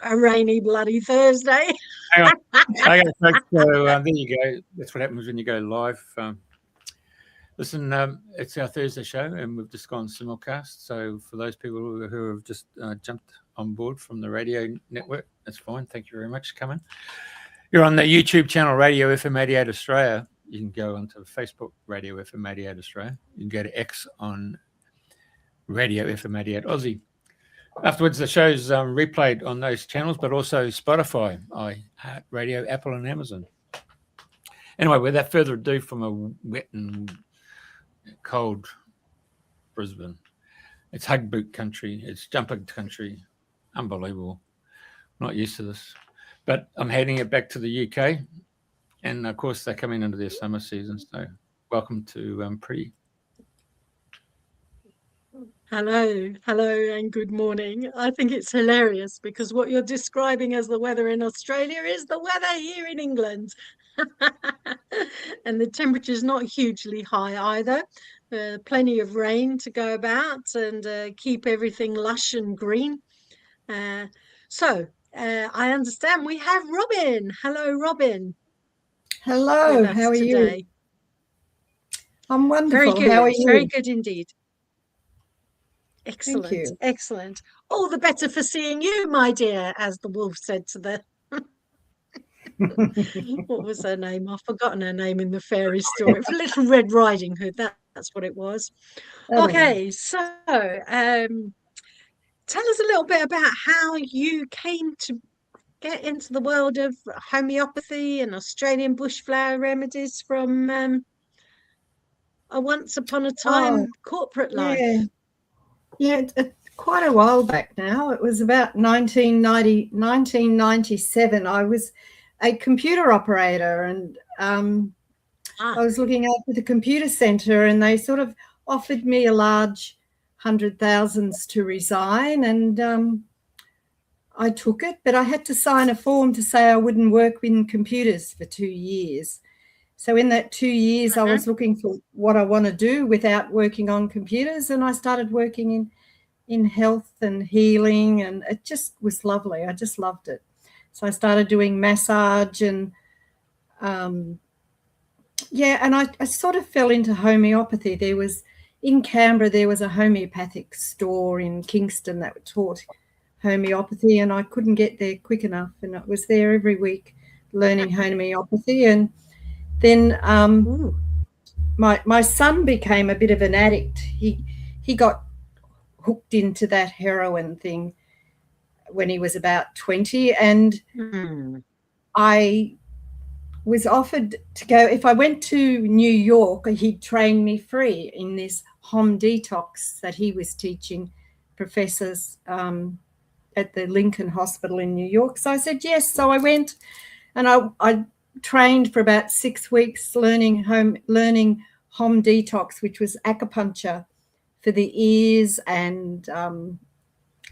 a rainy bloody Thursday. Hang on. Okay, folks, so there you go. That's what happens when you go live. Listen, it's our Thursday show, and we've just gone simulcast. So for those people who have just jumped on board from the radio network, that's fine. Thank you very much for coming. You're on the YouTube channel Radio FM 88 Australia. You can go onto Facebook Radio FM 88 Australia. You can go to X on Radio FM 88 Aussie. Afterwards, the show's replayed on those channels, but also Spotify, iHeartRadio, Apple, and Amazon. Anyway, without further ado, from a wet and cold Brisbane, it's hug boot country, it's jumper country, unbelievable. Not used to this, but I'm heading it back to the UK, and of course they're coming into their summer season. So, welcome to Priti. Hello, and good morning. I think it's hilarious because what you're describing as the weather in Australia is the weather here in England. And the temperature's not hugely high either. Plenty of rain to go about and keep everything lush and green. So I understand we have Robyn. Hello, Robyn. Hello, how are you? I'm wonderful. Very good. How are you? Very good indeed. Thank you. Excellent. All the better for seeing you, my dear, as the wolf said to the... What was her name? I've forgotten her name in the fairy story. Little Red Riding Hood, that's what it was. Okay, so tell us a little bit about how you came to get into the world of homeopathy and Australian bush flower remedies from a once upon a time corporate life. Yeah, it's quite a while back now. It was about 1997. I was a computer operator, and I was looking after the computer centre, and they sort of offered me a large 100,000s to resign, and I took it, but I had to sign a form to say I wouldn't work in computers for 2 years. So in that 2 years, I was looking for what I want to do without working on computers, and I started working in health and healing, and it just was lovely. I just loved it. So I started doing massage and, and I sort of fell into homeopathy. In Canberra, there was a homeopathic store in Kingston that taught homeopathy, and I couldn't get there quick enough, and I was there every week learning homeopathy. And then my son became a bit of an addict. He got hooked into that heroin thing when he was about 20, and I was offered to go. If I went to New York, he'd train me free in this home detox that he was teaching professors at the Lincoln Hospital in New York. So I said yes. So I went, and I trained for about 6 weeks learning home detox, which was acupuncture for the ears, and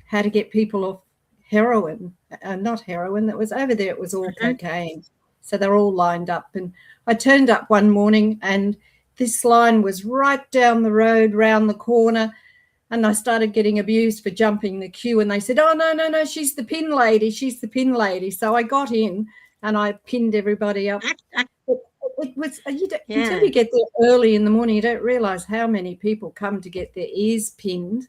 how to get people off heroin. Not heroin, that was over there, it was all cocaine. So they're all lined up. And I turned up one morning, and this line was right down the road, round the corner, and I started getting abused for jumping the queue. And they said, oh, no, she's the pin lady. So I got in and I pinned everybody up. It was until you get there early in the morning, you don't realise how many people come to get their ears pinned.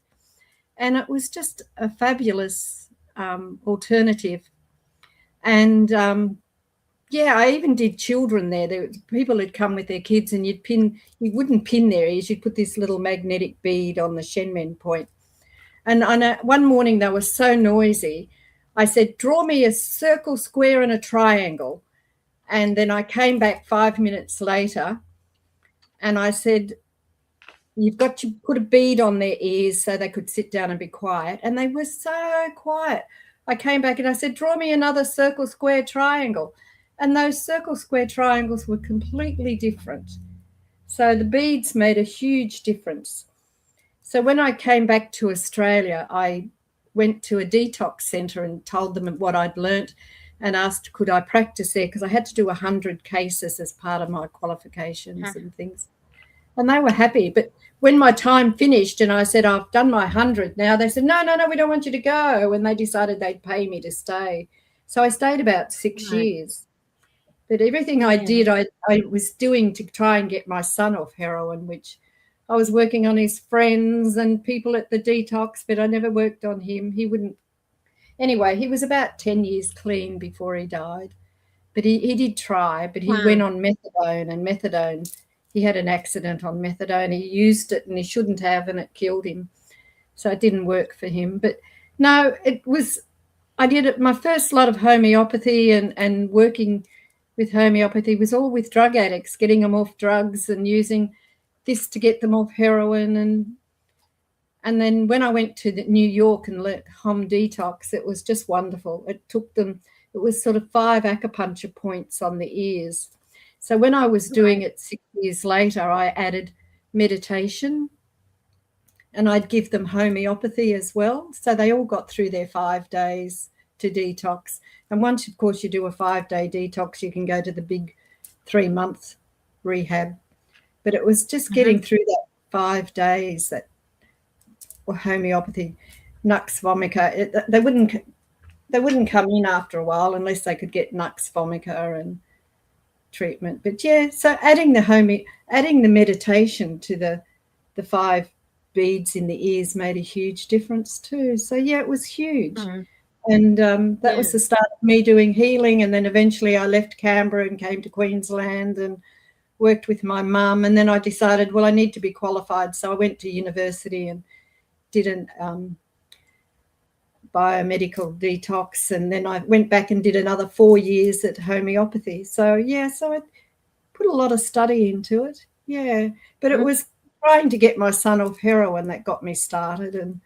And it was just a fabulous alternative. And I even did children there. There were people who'd come with their kids, and you wouldn't pin their ears, you'd put this little magnetic bead on the Shenmen point. And one morning they were so noisy, I said, draw me a circle, square and a triangle. And then I came back 5 minutes later and I said, you've got to put a bead on their ears so they could sit down and be quiet. And they were so quiet. I came back and I said, draw me another circle, square, triangle. And those circle, square, triangles were completely different. So the beads made a huge difference. So when I came back to Australia, I went to a detox centre and told them what I'd learnt, and asked could I practice there, because I had to do 100 cases as part of my qualifications and things. and they were happy. But when my time finished and I said, I've done my 100 now, they said, no, we don't want you to go. And they decided they'd pay me to stay. So I stayed about 6 years. But everything I did, I was doing to try and get my son off heroin, which I was working on his friends and people at the Detox, but I never worked on him. He wouldn't. Anyway, he was about 10 years clean before he died. But he did try, but he went on methadone, and methadone, he had an accident on methadone. He used it and he shouldn't have, and it killed him. So it didn't work for him. But no, I did it. My first lot of homeopathy and working with homeopathy was all with drug addicts, getting them off drugs and using this to get them off heroin. And then when I went to New York and learnt Home Detox, it was just wonderful. It was sort of 5 acupuncture points on the ears. So when I was doing it 6 years later, I added meditation and I'd give them homeopathy as well. So they all got through their 5 days to detox. And once, of course, you do a 5-day detox, you can go to the big 3-month rehab. But it was just getting through that 5 days that were homeopathy, nux vomica. They wouldn't come in after a while unless they could get nux vomica and treatment. But yeah, so adding the meditation to the 5 beads in the ears made a huge difference too. So yeah, it was huge. And that was the start of me doing healing. And then eventually I left Canberra and came to Queensland and worked with my mum. And then I decided, well, I need to be qualified. So I went to university and did a biomedical detox. And then I went back and did another 4 years at homeopathy. So, yeah, so I put a lot of study into it. Yeah, but it was trying to get my son off heroin that got me started, and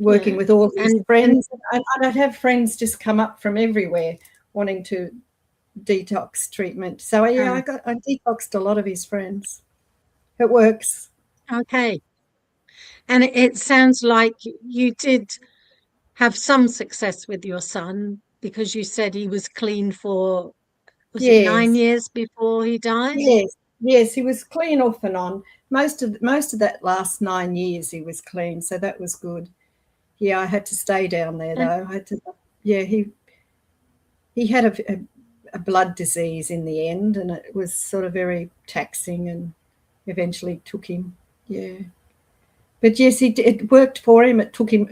working with all his friends. And I'd have friends just come up from everywhere wanting to detox treatment. So yeah, I detoxed a lot of his friends. It works. Okay. And it sounds like you did have some success with your son, because you said he was clean for, was it 9 years before he died? Yes, he was clean off and on. Most of that last 9 years he was clean, so that was good. Yeah, I had to stay down there though. He had a blood disease in the end, and it was sort of very taxing, and eventually took him. Yeah, but yes, it worked for him. It took him.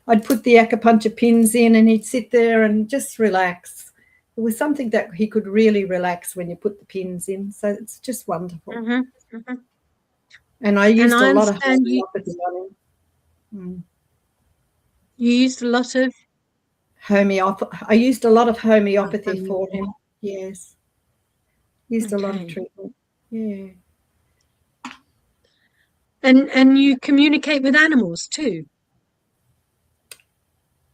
I'd put the acupuncture pins in, and he'd sit there and just relax. It was something that he could really relax when you put the pins in. So it's just wonderful. And I used a lot of homeopathy on him. You used a lot of homeopathy. I used a lot of homeopathy for him. Yes, used a lot of treatment. Yeah. And you communicate with animals too?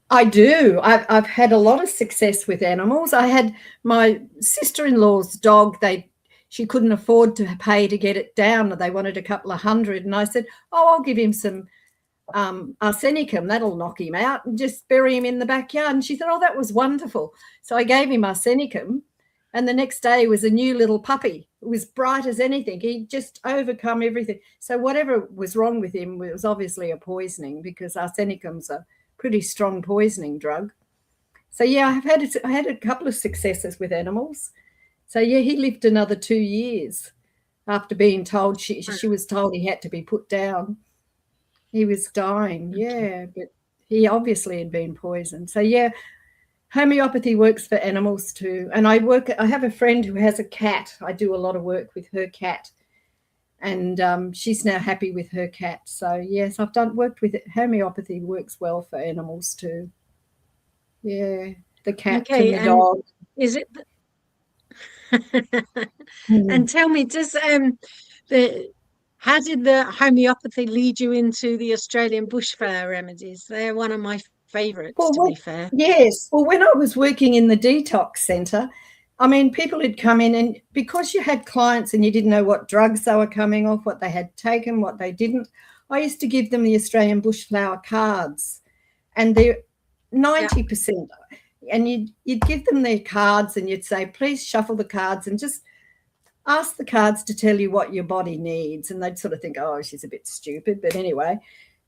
I do. I've had a lot of success with animals. I had my sister-in-law's dog. She couldn't afford to pay to get it down. They wanted a couple of $100, and I said, "Oh, I'll give him some arsenicum, that'll knock him out, and just bury him in the backyard." And she said, "Oh, that was wonderful." So I gave him arsenicum, and the next day was a new little puppy. It was bright as anything. He'd just overcome everything. So whatever was wrong with him was obviously a poisoning, because arsenicum's a pretty strong poisoning drug. So yeah, I had a couple of successes with animals. So yeah, he lived another 2 years after being told she was told he had to be put down. He was dying, but he obviously had been poisoned. So yeah, homeopathy works for animals too. And I have a friend who has a cat. I do a lot of work with her cat, and she's now happy with her cat. So yes, I've worked with it. Homeopathy works well for animals too. Yeah, the cat and the dog. Is it? And tell me, how did the homeopathy lead you into the Australian bush flower remedies? They're one of my favourites, to be fair. Yes. Well, when I was working in the detox centre, I mean, people had come in, and because you had clients and you didn't know what drugs they were coming off, what they had taken, what they didn't, I used to give them the Australian bush flower cards, and they're 90%. And you'd give them their cards, and you'd say, "Please shuffle the cards and just ask the cards to tell you what your body needs. And they'd sort of think, oh, she's a bit stupid. But anyway,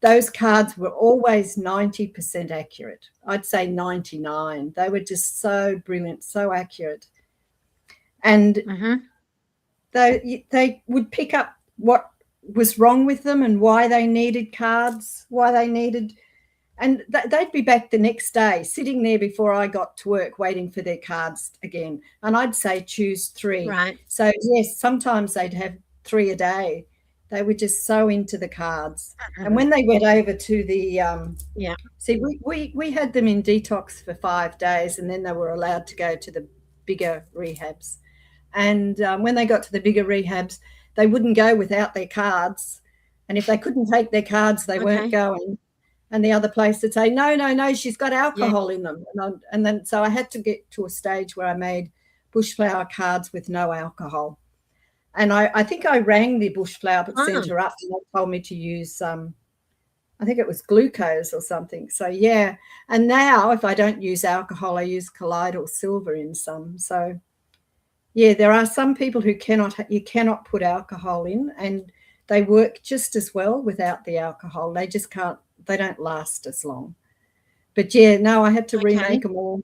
those cards were always 90% accurate. I'd say 99. They were just so brilliant, so accurate. And they would pick up what was wrong with them and why they needed cards, and they'd be back the next day, sitting there before I got to work, waiting for their cards again. And I'd say choose 3. Right. So, yes, sometimes they'd have 3 a day. They were just so into the cards. And when they went over to the see, we had them in detox for 5 days, and then they were allowed to go to the bigger rehabs. And when they got to the bigger rehabs, they wouldn't go without their cards. And if they couldn't take their cards, they weren't going. And the other place would say, no, she's got alcohol in them. And then so I had to get to a stage where I made bushflower cards with no alcohol. And I think I rang the bushflower centre up, and they told me to use I think it was glucose or something. So, yeah. And now if I don't use alcohol, I use colloidal silver in some. So, yeah, there are some people who you cannot put alcohol in, and they work just as well without the alcohol. They just can't. They don't last as long. But yeah, no, I had to remake them all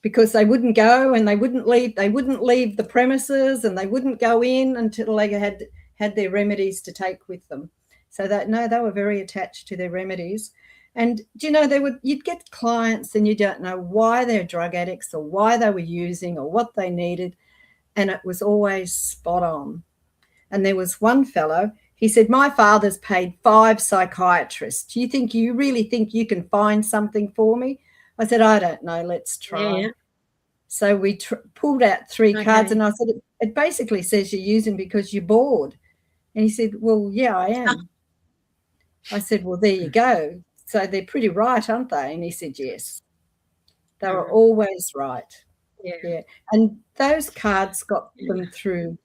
because they wouldn't go and they wouldn't leave. They wouldn't leave the premises, and they wouldn't go in until they had their remedies to take with them. So they were very attached to their remedies. And you know, you'd get clients and you don't know why they're drug addicts or why they were using or what they needed, and it was always spot on. And there was one fellow. He said, my father's paid 5 psychiatrists. Do you really think you can find something for me? I said, I don't know. Let's try. Yeah. So we pulled out 3 cards, and I said, it basically says you're using because you're bored. And he said, well, yeah, I am. I said, well, there you go. So they're pretty right, aren't they? And he said, yes. They were always right. Yeah. And those cards got them through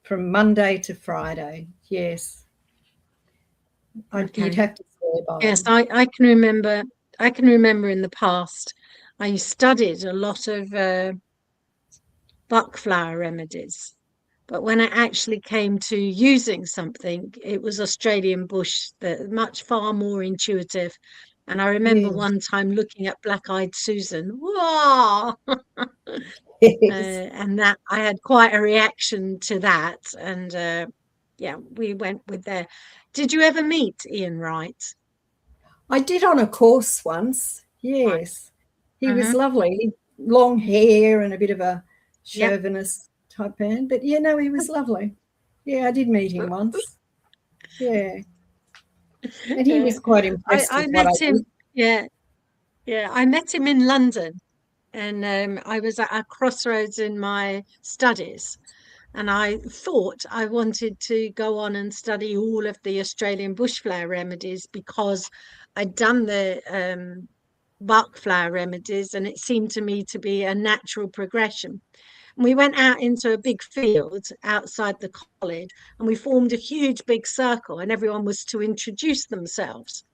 from Monday to Friday. Yes. You'd have to swear by them. Yes, I can remember. I can remember in the past, I studied a lot of Bach flower remedies, but when it actually came to using something, it was Australian bush, much far more intuitive. And I remember one time looking at Black-Eyed Susan. Whoa! And that I had quite a reaction to that, and we went with there. Did you ever meet Ian Wright? I did on a course once. Yes, he was lovely, long hair and a bit of a chauvinist type man, but he was lovely. Yeah, I did meet him once. Yeah, and he was quite impressed. I met him. I met him in London. And I was at a crossroads in my studies, and I thought I wanted to go on and study all of the Australian bushflower remedies because I'd done the Bach flower remedies, and it seemed to me to be a natural progression. And we went out into a big field outside the college, and we formed a huge big circle, and everyone was to introduce themselves.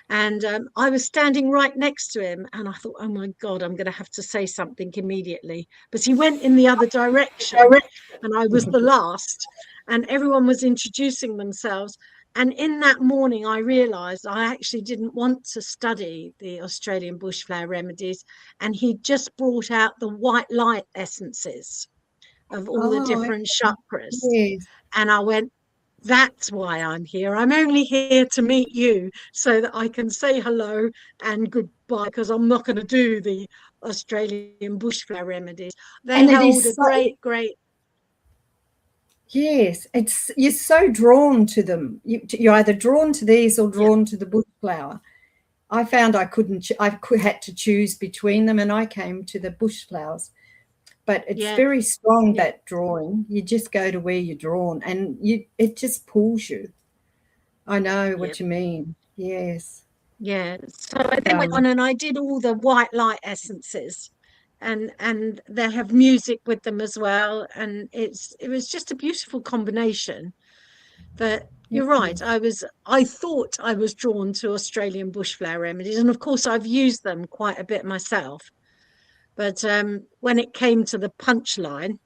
And I was standing right next to him, and I thought, oh my God, I'm going to have to say something immediately. But he went in the other direction, and I was the last, and everyone was introducing themselves. And in that morning, I realised I actually didn't want to study the Australian bushflower remedies, and he just brought out the white light essences of all the different chakras. Yes. And I went, that's why I'm here. I'm only here to meet you so that I can say hello and goodbye, because I'm not going to do the Australian bushflower remedies. They hold a great. Yes, you're so drawn to them. You're either drawn to these or drawn to the bushflower. I found I had to choose between them, and I came to the bushflowers. But it's very strong, that drawing. You just go to where you're drawn, and it just pulls you. I know what you mean. Yes. Yeah. So I then went on and I did all the white light essences, and they have music with them as well. And it was just a beautiful combination. But you're right. I thought I was drawn to Australian bushflower remedies, and of course I've used them quite a bit myself. But when it came to the punchline,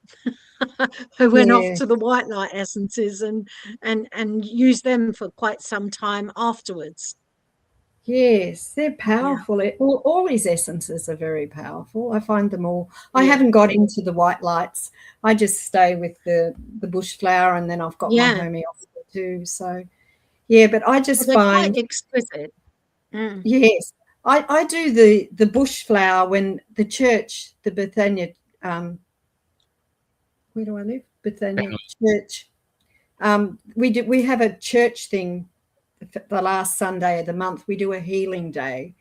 who went off Yeah. to the white light essences and used them for quite some time afterwards. Yes, they're Yeah. powerful. All these essences are very powerful. I find them all. I Yeah. haven't got into the white lights. I just stay with the bush flower, and then I've got my Yeah. homeopathy too. So yeah, but I Well, just they're find, quite exquisite. Mm. yes, I do the bush flower when the church, the Bethania, where do I live? Bethania Church. We have a church thing the last Sunday of the month. We do a healing day,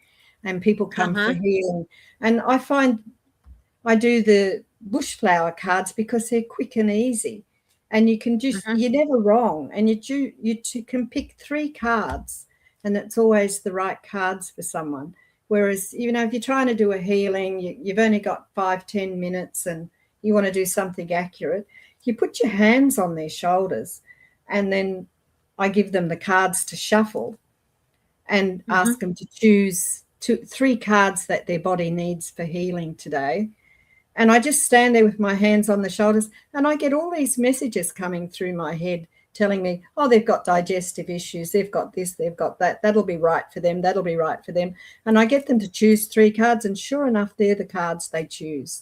and people come for healing. And I find I do the bush flower cards because they're quick and easy, and you can just you're never wrong, and you can pick 3 cards, and it's always the right cards for someone. Whereas, you know, if you're trying to do a healing, you've only got 5-10 minutes, and you want to do something accurate, you put your hands on their shoulders, and then I give them the cards to shuffle and ask them to choose 3 cards that their body needs for healing today. And I just stand there with my hands on the shoulders, and I get all these messages coming through my head telling me, oh, they've got digestive issues, they've got this, they've got that, that'll be right for them, that'll be right for them. And I get them to choose 3 cards, and sure enough, they're the cards they choose.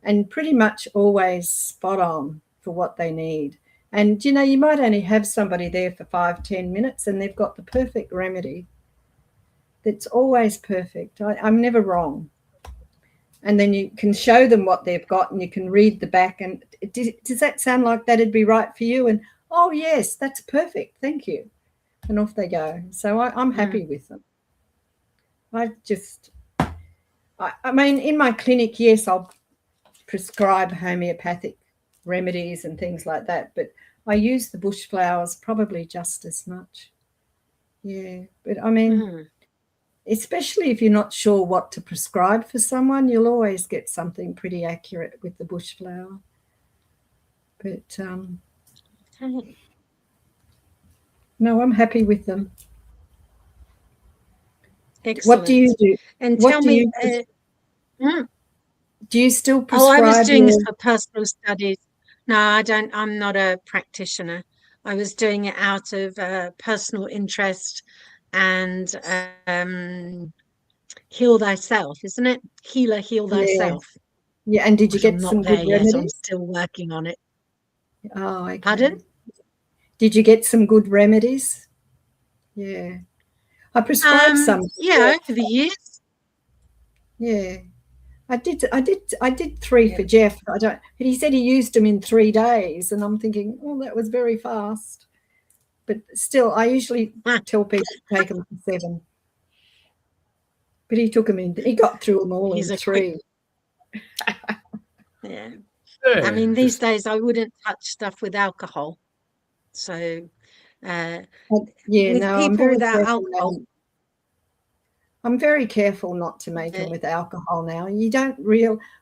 And pretty much always spot on for what they need. And, you know, you might only have somebody there for 5-10 minutes, and they've got the perfect remedy. That's always perfect. I'm never wrong. And then you can show them what they've got, and you can read the back. And does that sound like that'd be right for you? And, oh, yes, that's perfect. Thank you. And off they go. So I'm happy with them. I mean, in my clinic, yes, I'll prescribe homeopathic remedies and things like that, but I use the bush flowers probably just as much. Yeah, but I mean, especially if you're not sure what to prescribe for someone, you'll always get something pretty accurate with the bush flower. But no, I'm happy with them. Excellent. What do you do? And what tell do me, do you still prescribe? I was doing this for personal studies. No, I don't. I'm not a practitioner. I was doing it out of personal interest and heal thyself, isn't it? Healer, heal thyself. Yeah, and did you get I'm some not there good yet. remedies? I'm still working on it. Oh, okay. Pardon? Did you get some good remedies? Yeah. I prescribed some. Yeah, over the years. Yeah. I did 3 for Jeff. He said he used them in 3 days, and I'm thinking, oh, that was very fast. But still, I usually tell people to take them for 7. But he took them in. He got through them all in 3. Yeah. I mean, these days I wouldn't touch stuff with alcohol. So, with people without alcohol. I'm very careful not to make them with alcohol now. You don't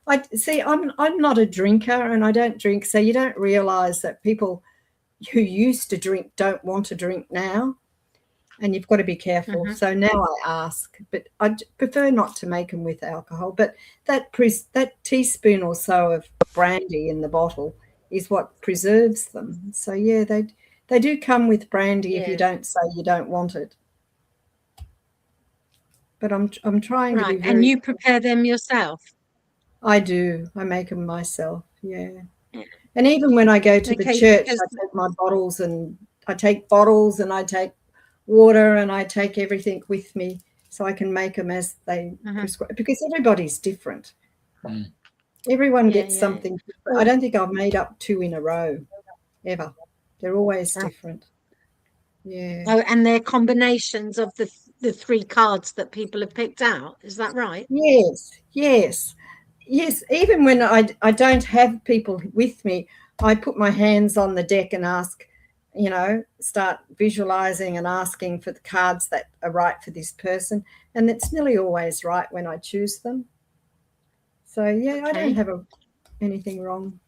I'm not a drinker, and I don't drink, so you don't realise that people who used to drink don't want to drink now, and you've got to be careful. So now I ask, but I prefer not to make them with alcohol. But that teaspoon or so of brandy in the bottle is what preserves them. So yeah, they do come with brandy if you don't say you don't want it. But I'm trying to be very. And you prepare them yourself? I do. I make them myself. Yeah. And even when I go to the church, I take my bottles, and I take water, and I take everything with me, so I can make them as they prescribe, because everybody's different. Everyone gets something different. I don't think I've made up 2 in a row ever. They're always different. Yeah. Oh, and they're combinations of the 3 cards that people have picked out. Is that right? Yes. Even when I don't have people with me, I put my hands on the deck and ask, start visualizing and asking for the cards that are right for this person. And it's nearly always right when I choose them. So, yeah, I don't have anything wrong.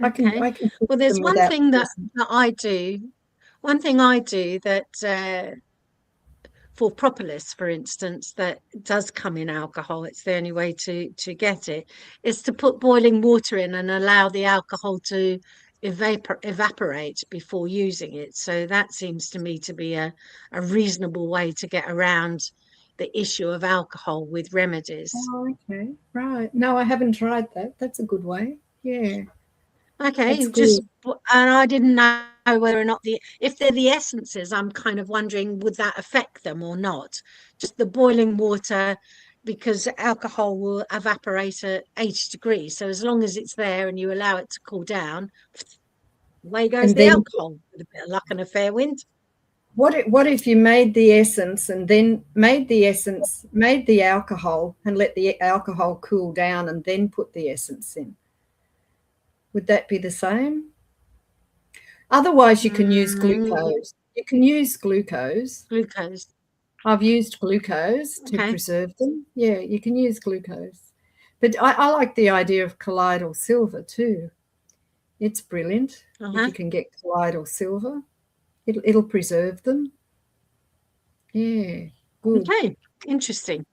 I can well, there's one thing that I do. One thing I do that for propolis, for instance, that does come in alcohol, it's the only way to get it, is to put boiling water in and allow the alcohol to evaporate before using it. So that seems to me to be a reasonable way to get around the issue of alcohol with remedies. Oh, okay, right. No, I haven't tried that. That's a good way. Yeah. Okay, and I didn't know whether or not if they're the essences, I'm kind of wondering, would that affect them or not? Just the boiling water, because alcohol will evaporate at 80 degrees. So as long as it's there and you allow it to cool down, away goes the alcohol with a bit of luck and a fair wind. What if you made the essence and then made the alcohol and let the alcohol cool down and then put the essence in? Would that be the same? Otherwise, you can use glucose. You can use glucose. Glucose. I've used glucose to preserve them. Yeah, you can use glucose. But I like the idea of colloidal silver too. It's brilliant if you can get colloidal silver. It'll preserve them. Yeah, good. Okay, interesting.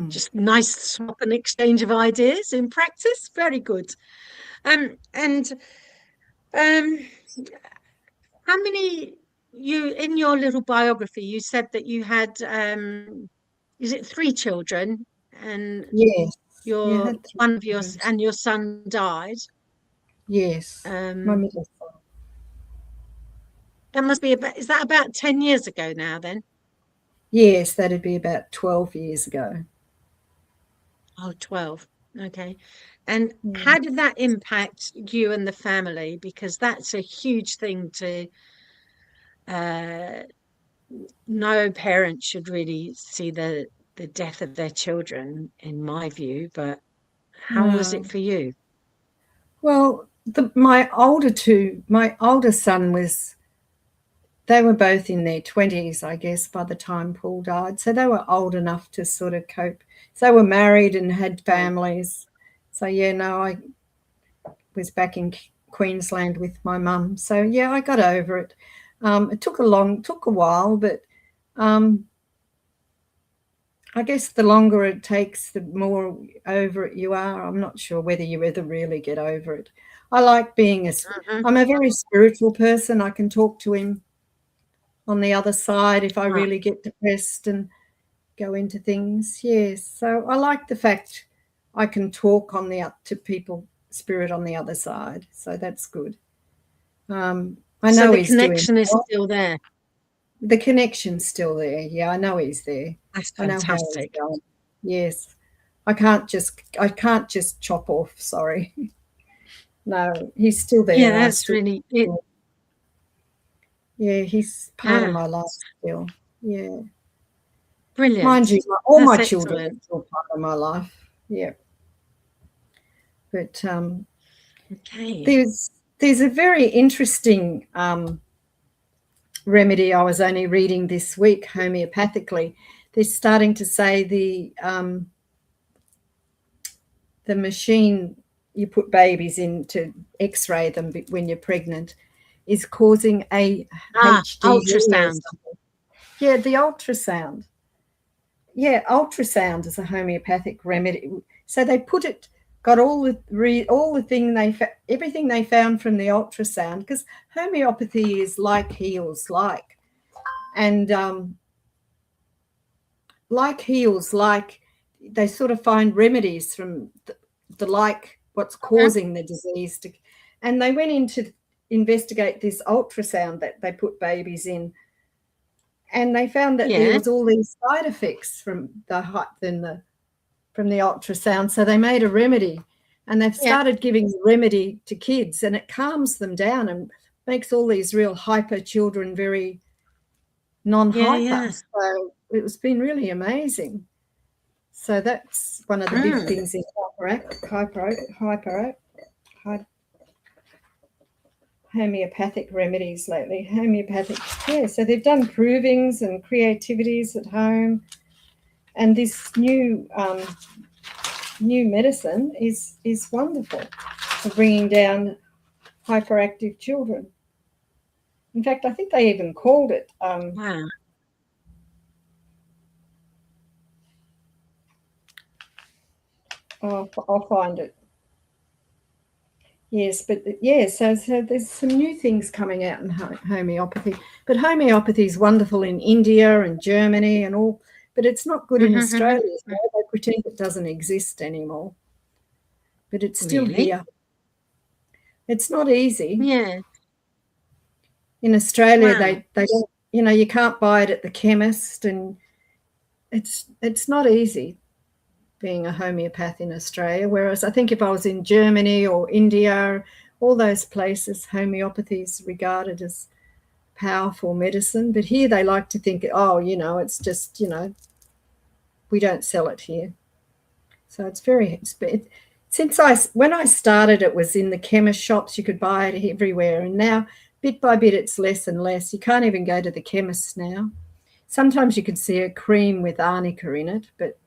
Just nice swap and exchange of ideas in practice. Very good. And how many, you in your little biography you said that you had is it 3 children, and yes, one of your and your son died? Yes, my middle son. That must be is that about 10 years ago now then? Yes, that'd be about 12 years ago. Oh, 12. Okay. And how did that impact you and the family? Because that's a huge thing to no parent should really see the death of their children, in my view. But how was it for you? Well, my older son they were both in their 20s, I guess, by the time Paul died. So they were old enough to sort of cope. So they were married and had families. So, yeah, no, I was back in Queensland with my mum. So, yeah, I got over it. It took a while, but I guess the longer it takes, the more over it you are. I'm not sure whether you ever really get over it. I like being I'm a very spiritual person. I can talk to him on the other side if I really get depressed and go into things. Yes. So I like the fact I can talk to people, spirit on the other side. So that's good. I know so the connection is still there. The connection's still there. Yeah, I know he's there. That's fantastic. I know how he's going. Yes. I can't just chop off, sorry. No, he's still there. Yeah, that's really it. Yeah, he's part of my life still. Yeah. Brilliant. Mind you, all my children are still part of my life. Yeah. But there's a very interesting remedy I was only reading this week homeopathically. They're starting to say the machine you put babies in to x-ray them when you're pregnant is causing a ultrasound. Yeah, the ultrasound. Yeah, ultrasound is a homeopathic remedy. So they got everything they found from the ultrasound, because homeopathy is like heals like, and like heals like, they sort of find remedies from the what's causing the disease and they went in to investigate this ultrasound that they put babies in, and they found that there was all these side effects from the ultrasound. So they made a remedy, and they've started giving the remedy to kids, and it calms them down and makes all these real hyper children very non-hyper. So it's been really amazing. So that's one of the big things in homeopathic remedies lately. So they've done provings and creativities at home, and this new medicine is wonderful for bringing down hyperactive children. In fact, I think they even called it I'll find it. Yes, but yeah, so there's some new things coming out in homeopathy. But homeopathy is wonderful in India and Germany and all, but it's not good in Australia. So they pretend it doesn't exist anymore. But it's still here. It's not easy. Yeah. In Australia, they don't, you can't buy it at the chemist, and it's not easy being a homeopath in Australia. Whereas I think if I was in Germany or India, all those places, homeopathy is regarded as powerful medicine. But here they like to think, it's just, we don't sell it here. So it's when I started, it was in the chemist shops. You could buy it everywhere. And now, bit by bit, it's less and less. You can't even go to the chemists now. Sometimes you could see a cream with arnica in it, but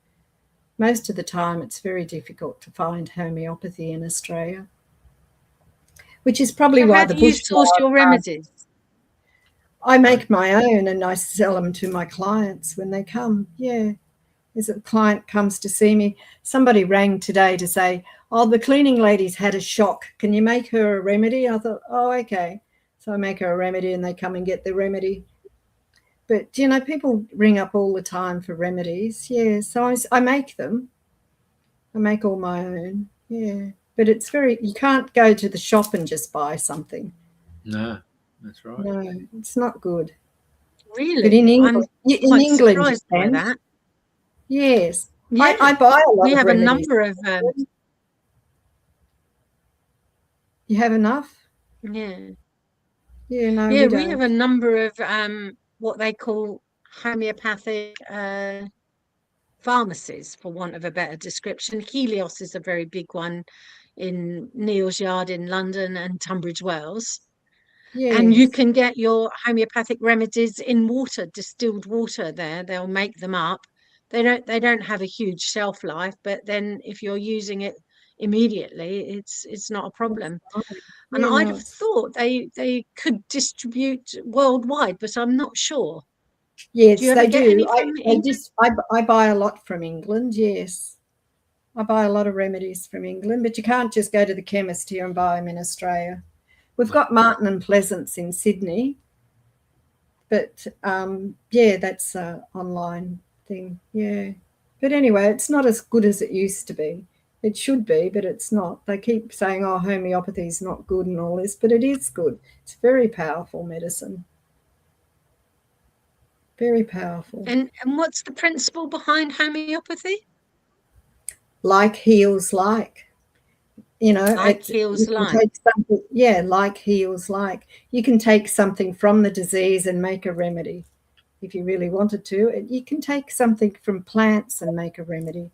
most of the time it's very difficult to find homeopathy in Australia, which is probably why the bush. How do you source your remedies? I make my own and I sell them to my clients when they come. Yeah. As a client comes to see me, somebody rang today to say, the cleaning lady's had a shock. Can you make her a remedy? I thought, okay. So I make her a remedy and they come and get the remedy. But, people ring up all the time for remedies. Yeah, so I make them. I make all my own. Yeah, but you can't go to the shop and just buy something. No, that's right. No, it's not good. Really? But in England, I'm quite surprised by that. Yes. Yeah. I buy a lot of remedies. We have a number of... You have enough? Yeah. Yeah, no, yeah, we have a number of what they call homeopathic pharmacies, for want of a better description. Helios is a very big one in Neal's Yard in London and Tunbridge Wells. Yes. And you can get your homeopathic remedies in water, distilled water there. They'll make them up. They don't have a huge shelf life, but then if you're using it immediately, it's not a problem. And I'd have thought they could distribute worldwide, but I'm not sure. Yes, they do. I buy a lot from England, yes. I buy a lot of remedies from England, but you can't just go to the chemist here and buy them in Australia. We've got Martin and Pleasance in Sydney, but that's an online thing, yeah. But anyway, it's not as good as it used to be. It should be, but it's not. They keep saying, homeopathy is not good and all this, but it is good. It's very powerful medicine. Very powerful. And what's the principle behind homeopathy? Like heals like. Like heals like. Like heals like. You can take something from the disease and make a remedy. If you really wanted to, you can take something from plants and make a remedy.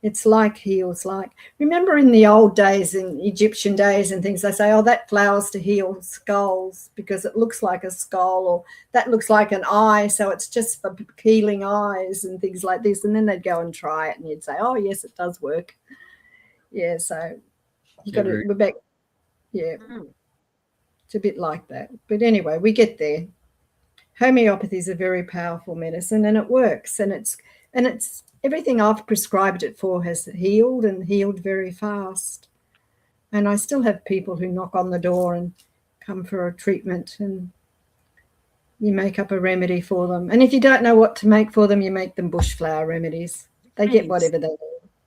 It's like heals like. Remember in the old days, in Egyptian days and things, they say, that flower's to heal skulls because it looks like a skull, or that looks like an eye, so it's just for healing eyes and things like this. And then they'd go and try it and you'd say, yes, it does work. Yeah, so you got to, we're back. Yeah, it's a bit like that. But anyway, we get there. Homeopathy is a very powerful medicine and it works, and it's everything I've prescribed it for has healed and healed very fast. And I still have people who knock on the door and come for a treatment, and you make up a remedy for them. And if you don't know what to make for them, you make them bush flower remedies. They get whatever they need.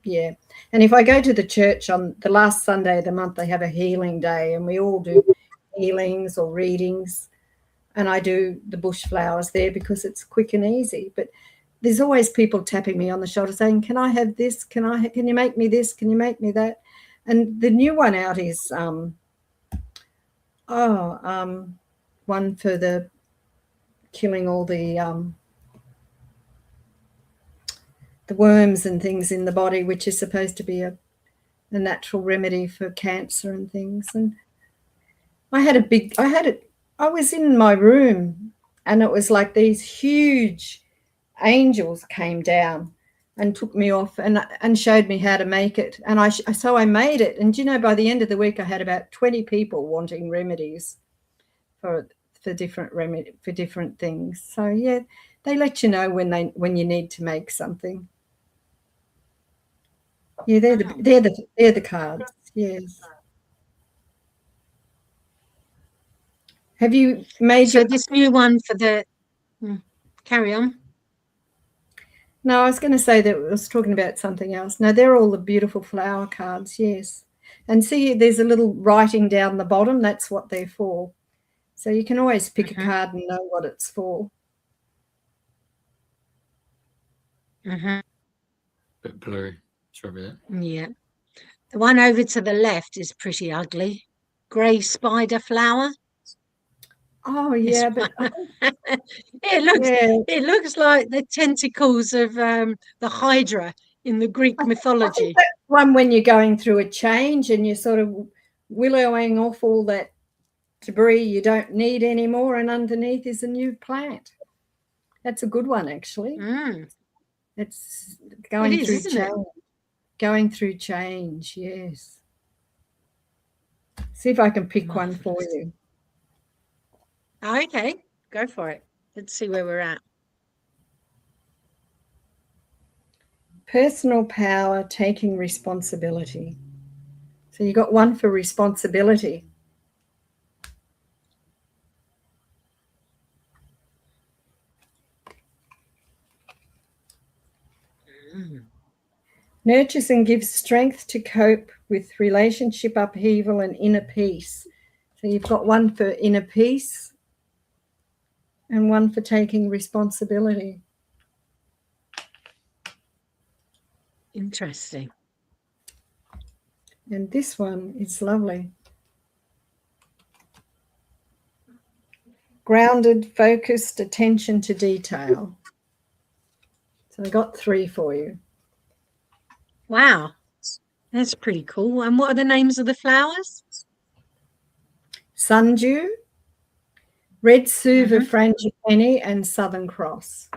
Yeah. And if I go to the church on the last Sunday of the month, they have a healing day, and we all do healings or readings. And I do the bush flowers there because it's quick and easy. But there's always people tapping me on the shoulder saying, can I have this? Can you make me this? Can you make me that? And the new one out is one for the killing all the worms and things in the body, which is supposed to be a natural remedy for cancer and things. And I was in my room, and it was like these huge angels came down and took me off and showed me how to make it. And so I made it. And, by the end of the week, I had about 20 people wanting remedies for different things. So, yeah, they let you know when you need to make something. Yeah, they're the cards. Yes. Have you made so this new one for the carry on? No, I was going to say that I was talking about something else. No, they're all the beautiful flower cards, yes. And see, there's a little writing down the bottom. That's what they're for. So you can always pick a card and know what it's for. Bit blurry. Sorry about that. Yeah. The one over to the left is pretty ugly. Grey spider flower. Oh yeah, but it looks like the tentacles of the Hydra in the Greek mythology. I think that's one when you're going through a change and you're sort of willowing off all that debris you don't need anymore, and underneath is a new plant. That's a good one, actually. It's going through change. Going through change, yes. See if I can pick one for you. Okay, go for it. Let's see where we're at. Personal power, taking responsibility. So you got one for responsibility. Nurtures and gives strength to cope with relationship upheaval and inner peace. So you've got one for inner peace and one for taking responsibility. Interesting. And this one is lovely. Grounded, focused attention to detail. So I got 3 for you. Wow, that's pretty cool. And what are the names of the flowers? Sundew, Red Suva Frangipani, and Southern Cross.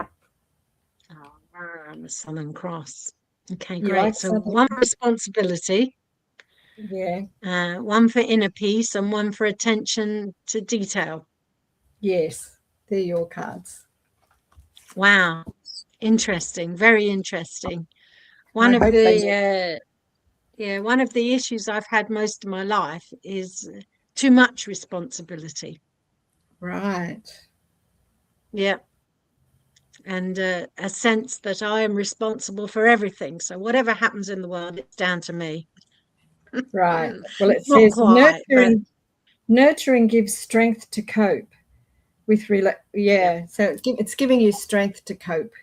Oh, the Southern Cross. Okay, You great. like so one responsibility. Yeah. One for inner peace and one for attention to detail. Yes, they're your cards. Wow, interesting. Very interesting. One of the issues I've had most of my life is too much responsibility. Right. Yeah. And a sense that I am responsible for everything. So whatever happens in the world, it's down to me. Right. Well, it says nurturing gives strength to cope with so it's giving you strength to cope.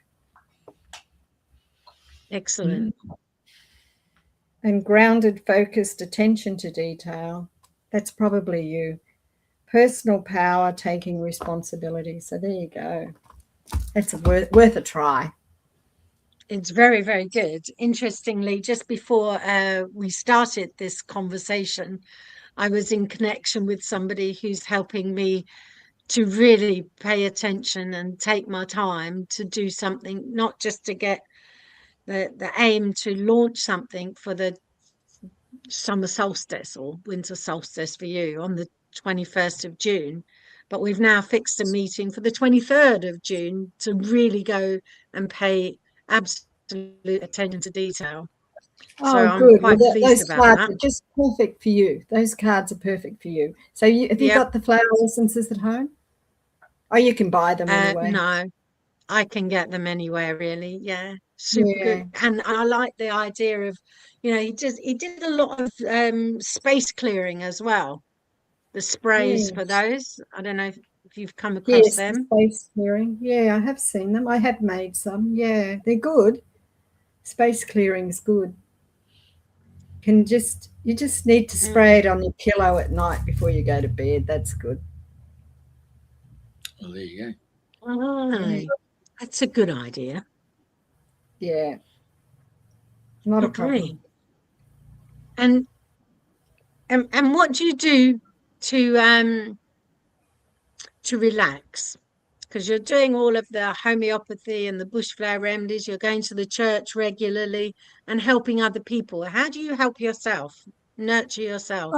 Excellent. And grounded, focused attention to detail. That's probably you. Personal power, taking responsibility. So there you go. That's worth a try. It's very, very good. Interestingly, just before we started this conversation, I was in connection with somebody who's helping me to really pay attention and take my time to do something, not just to get the aim to launch something for the summer solstice or winter solstice for you on the 21st of June, but we've now fixed a meeting for the 23rd of June to really go and pay absolute attention to detail. Oh, so good. I'm quite pleased about cards that. Are just perfect for you. Those cards are perfect for you. So have you got the flower essences at home? Oh, you can buy them anyway. No, I can get them anywhere, really. Yeah, super good. And I like the idea of, he did a lot of space clearing as well. The sprays for those. I don't know if you've come across them. Space clearing. Yeah, I have seen them. I have made some. Yeah, they're good. Space clearing is good. You just need to spray it on your pillow at night before you go to bed. That's good. Well, there you go. Oh, that's a good idea. Yeah. Not a problem. And what do you do to relax? Because you're doing all of the homeopathy and the bush flower remedies, you're going to the church regularly and helping other people. How do you help yourself, nurture yourself?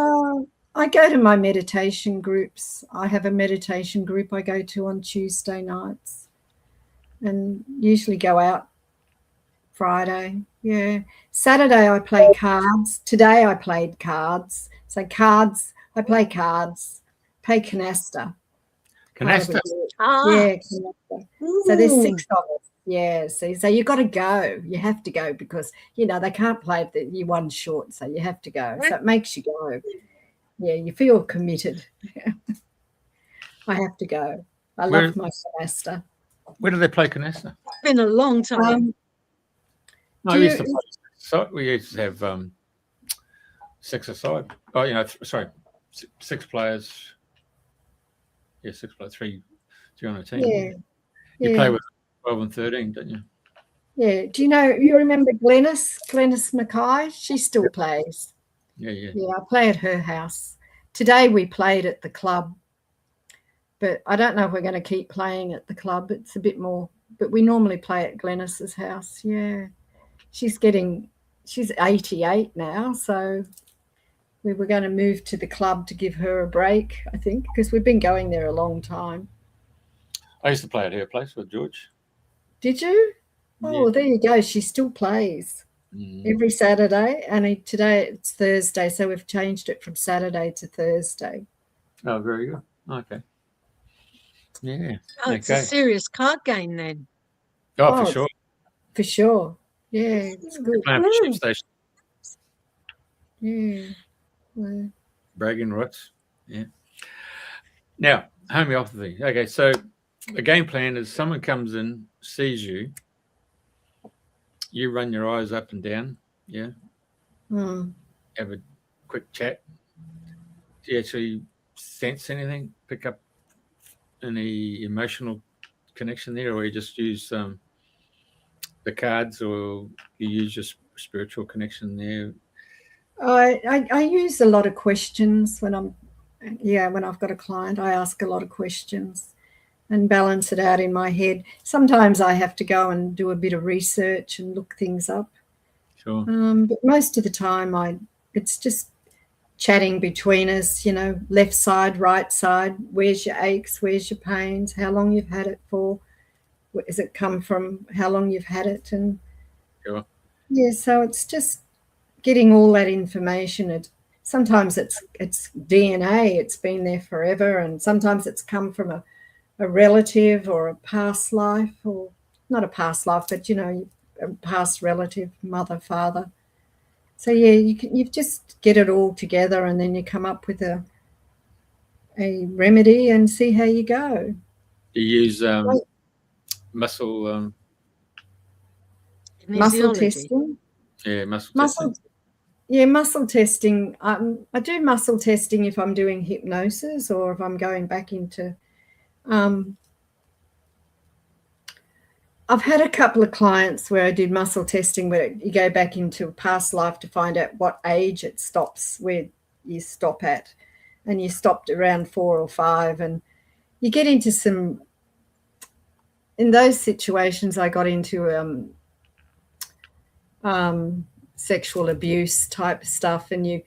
I go to my meditation groups. I have a meditation group I go to on Tuesday nights and usually go out Friday. Yeah. Saturday I play cards. Today I played cards. So cards, I play cards, play canasta. Canasta? Yeah, canasta. So there's 6 of us. Yeah, so you got to go. You have to go because, they can't play if you're one short, so you have to go. So it makes you go. Yeah, you feel committed. I have to go. I love my canasta. Where do they play canasta? It's been a long time. No, we used to play. So we used to have 6 aside. Oh, sorry, 6 players. Yeah, 6 players, 3 on a team. Yeah. You play with 12 and 13, don't you? Yeah. Do you remember Glenys Mackay? She still plays. Yeah. Yeah, I play at her house. Today we played at the club, but I don't know if we're going to keep playing at the club. It's a bit more, but we normally play at Glenys's house. Yeah. She's 88 now, so we were going to move to the club to give her a break, I think, because we've been going there a long time. I used to play at her place with George. Did you? Oh, Yeah. there you go. She still plays every Saturday, and today it's Thursday, so we've changed it from Saturday to Thursday. Oh, very good. Okay. Yeah. Oh, it's a serious card game then. Oh, for sure. For sure. Yeah, it's good. Playing for Sheep Station. Yeah. Bragging rights. Yeah. Now, homeopathy. Okay, so the game plan is someone comes in, sees you, you run your eyes up and down, yeah? Have a quick chat. Do you actually sense anything? Pick up any emotional connection there, or you just use the cards, or you use your spiritual connection there? I use a lot of questions when I've got a client. I ask a lot of questions and balance it out in my head. Sometimes I have to go and do a bit of research and look things up. Sure. But most of the time it's just chatting between us, left side, right side, where's your aches, where's your pains, how long you've had it for, where does it come from, how long you've had it. And sure. Yeah, so it's just getting all that information. Sometimes it's DNA, it's been there forever, and sometimes it's come from a relative or a past life, or not a past life, but a past relative, mother, father. So yeah, you just get it all together, and then you come up with a remedy and see how you go. You use muscle testing. Yeah, muscle testing. Yeah, muscle testing. I do muscle testing if I'm doing hypnosis or if I'm going back into. I've had a couple of clients where I did muscle testing where you go back into a past life to find out what age it stops, where you stop at, and you stopped around 4 or 5, and you get into some. In those situations, I got into sexual abuse type stuff, and you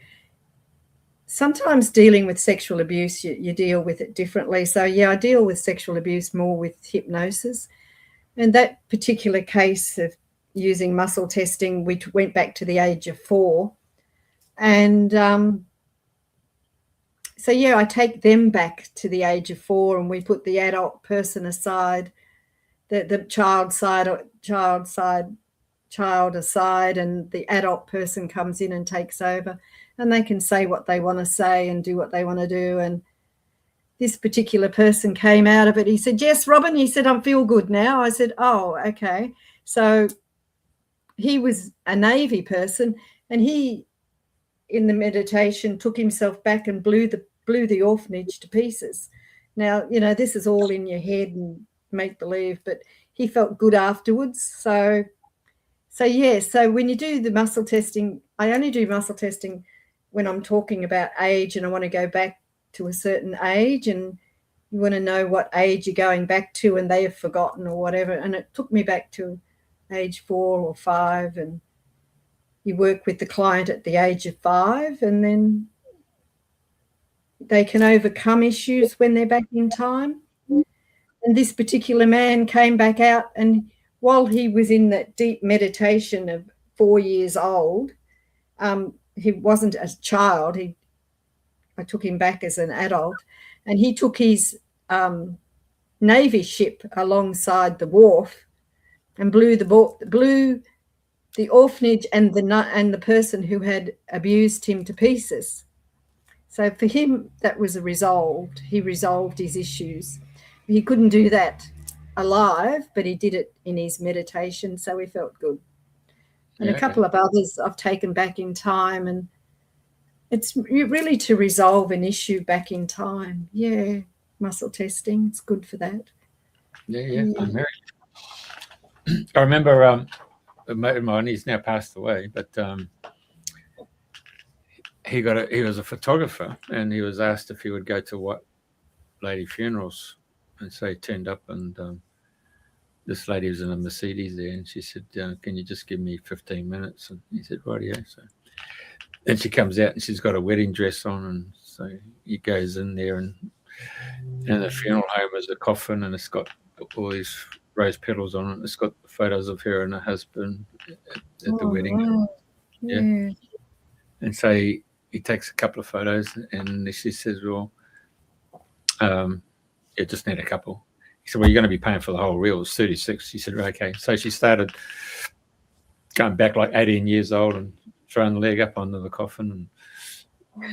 sometimes dealing with sexual abuse, you deal with it differently. So yeah, I deal with sexual abuse more with hypnosis. And that particular case of using muscle testing, we went back to the age of 4. And so, yeah, I take them back to the age of 4, and we put the adult person aside, the child aside, and the adult person comes in and takes over, and they can say what they want to say and do what they want to do. And this particular person came out of it. He said, yes, Robyn, he said, I feel good now. I said, oh, okay. So he was a Navy person, and he, in the meditation, took himself back and blew the orphanage to pieces. Now, this is all in your head and make believe, but he felt good afterwards. So yeah, so when you do the muscle testing, I only do muscle testing when I'm talking about age and I want to go back to a certain age, and you want to know what age you're going back to and they have forgotten or whatever. And it took me back to age 4 or 5, and you work with the client at the age of 5, and then they can overcome issues when they're back in time. And this particular man came back out, and while he was in that deep meditation of 4 years old, he wasn't a child. I took him back as an adult, and he took his Navy ship alongside the wharf and blew the orphanage and the person who had abused him to pieces. So for him, that was resolved. He resolved his issues. He couldn't do that alive, but he did it in his meditation, so he felt good. And a couple of others I've taken back in time, and it's really to resolve an issue back in time. Yeah, muscle testing, it's good for that. Yeah. I remember a mate of mine, he's now passed away, but he was a photographer, and he was asked if he would go to white lady funerals, and so he turned up, and this lady was in a Mercedes there, and she said, can you just give me 15 minutes? And he said, right, yeah. So then she comes out, and she's got a wedding dress on, and so he goes in there, and in the funeral home is a coffin, and it's got all these rose petals on it. It's got photos of her and her husband at the wedding. Wow. Yeah. And so he takes a couple of photos, and she says, well, you just need a couple. He said, well, you're going to be paying for the whole reel. It's 36. She said, okay. So she started going back like 18 years old and throwing the leg up under the coffin, and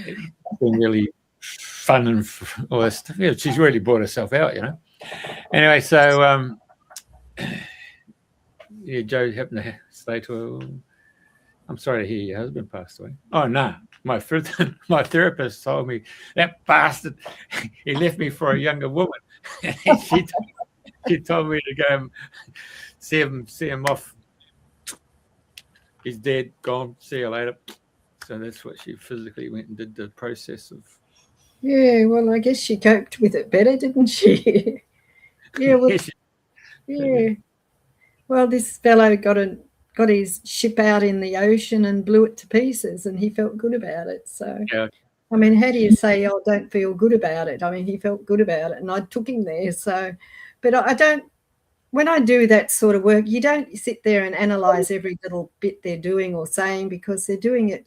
it's been really fun and all that stuff. Yeah, she's really brought herself out, you know. Anyway, so Joe happened to say to her, I'm sorry to hear your husband passed away. Oh, no. My therapist told me, that bastard, he left me for a younger woman. she told me to go and see him off. He's dead, gone, see you later. So that's what she physically went and did, the process of. Yeah, well, I guess she coped with it better, didn't she? Yeah, well, yeah. Well, this fellow got his ship out in the ocean and blew it to pieces, and he felt good about it. So, yeah. I mean, how do you say, oh, don't feel good about it? I mean, he felt good about it, and I took him there. So, but I don't, when I do that sort of work, you don't sit there and analyze every little bit they're doing or saying, because they're doing it.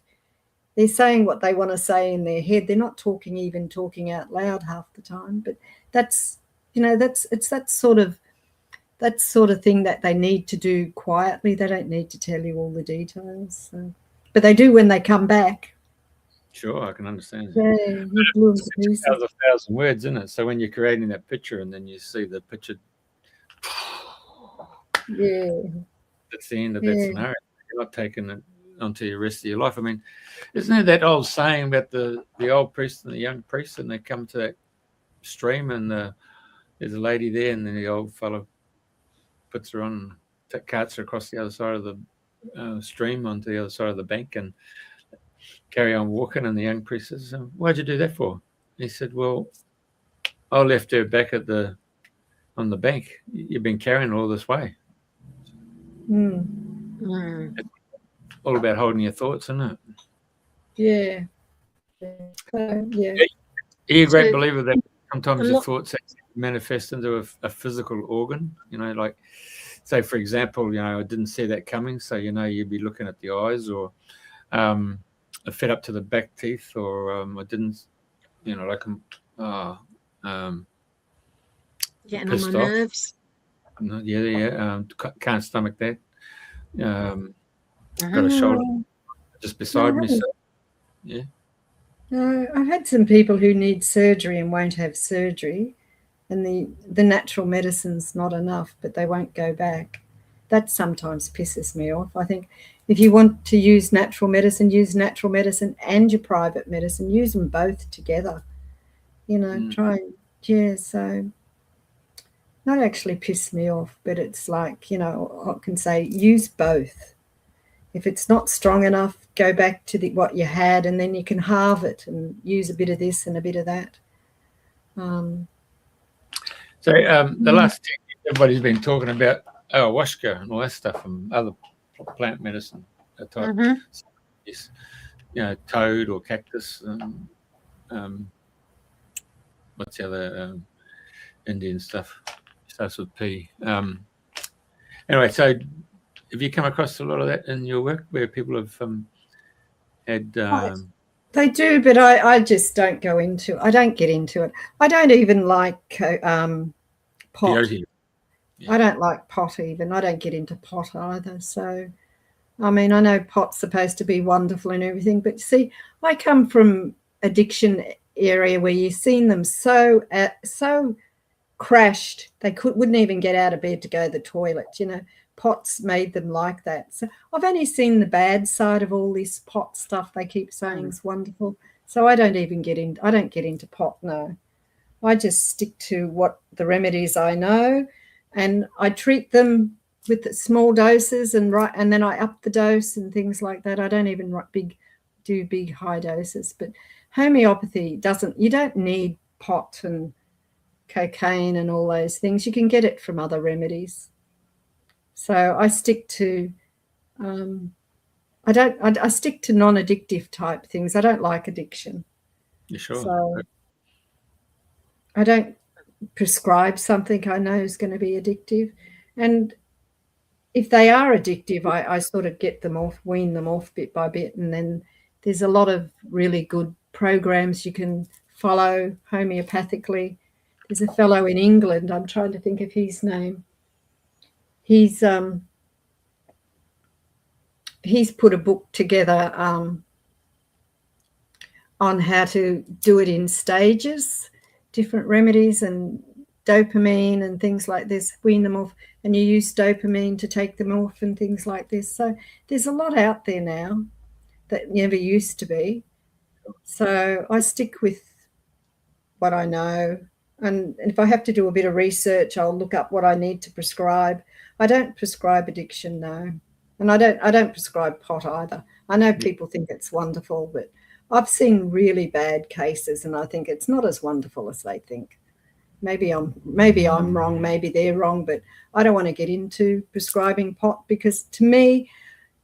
They're saying what they want to say in their head. They're not talking out loud half the time. But that's, it's that sort of thing that they need to do quietly. They don't need to tell you all the details. So. But they do when they come back. Sure, I can understand. Yeah, it's 1,000 words, isn't it? So when you're creating that picture and then you see the picture, yeah, that's the end of that scenario. You're not taking it onto the rest of your life. I mean, isn't there that old saying about the old priest and the young priest, and they come to that stream, and there's a lady there, and then the old fellow puts her on, carts her across the other side of the stream onto the other side of the bank, and carry on walking. And the young priest says, why'd you do that for? He said, well, I left her back on the bank. You've been carrying her all this way. It's all about holding your thoughts, isn't it? Yeah. Yeah. Are you a great believer that sometimes your thoughts actually manifest into a physical organ? Like, say, for example, I didn't see that coming, so you'd be looking at the eyes, or I fed up to the back teeth, or I didn't, like getting on my nerves. Can't stomach that. Got a shoulder just beside me. So, yeah. I've had some people who need surgery and won't have surgery, and the natural medicine's not enough, but they won't go back. That sometimes pisses me off. I think if you want to use natural medicine and your private medicine. Use them both together. Try. Yeah, so not actually piss me off, but it's like, I can say use both. If it's not strong enough, go back to what you had, and then you can halve it and use a bit of this and a bit of that. So the last thing everybody's been talking about ayahuasca and all that stuff, and other plant medicine type. Yes, toad or cactus. What's the other Indian stuff? Starts with P. Anyway, so have you come across a lot of that in your work where people have had... They do, but I just don't go into. I don't get into it. I don't even like pot. Yeah. I don't like pot even. I don't get into pot either. So, I mean, I know pot's supposed to be wonderful and everything, but see, I come from addiction area where you've seen them so crashed they wouldn't even get out of bed to go to the toilet. You know, pots made them like that. So I've only seen the bad side of all this pot stuff they keep saying is wonderful. So I don't even get in. I don't get into pot. No, I just stick to what the remedies I know, and I treat them with small doses and then I up the dose and things like that. I don't even do big high doses. But homeopathy doesn't. You don't need pot and cocaine and all those things. You can get it from other remedies. So I stick to I stick to non-addictive type things. I don't like addiction. You sure? So I don't prescribe something I know is going to be addictive. And if they are addictive, I sort of get them off, wean them off bit by bit. And then there's a lot of really good programs you can follow homeopathically. There's a fellow in England, I'm trying to think of his name. He's put a book together on how to do it in stages, different remedies and dopamine and things like this, wean them off, and you use dopamine to take them off and things like this. So there's a lot out there now that never used to be. So I stick with what I know. And if I have to do a bit of research, I'll look up what I need to prescribe. I don't prescribe addiction, no. And I don't prescribe pot either. I know people think it's wonderful, but I've seen really bad cases and I think it's not as wonderful as they think. Maybe I'm wrong, maybe they're wrong, but I don't want to get into prescribing pot because to me,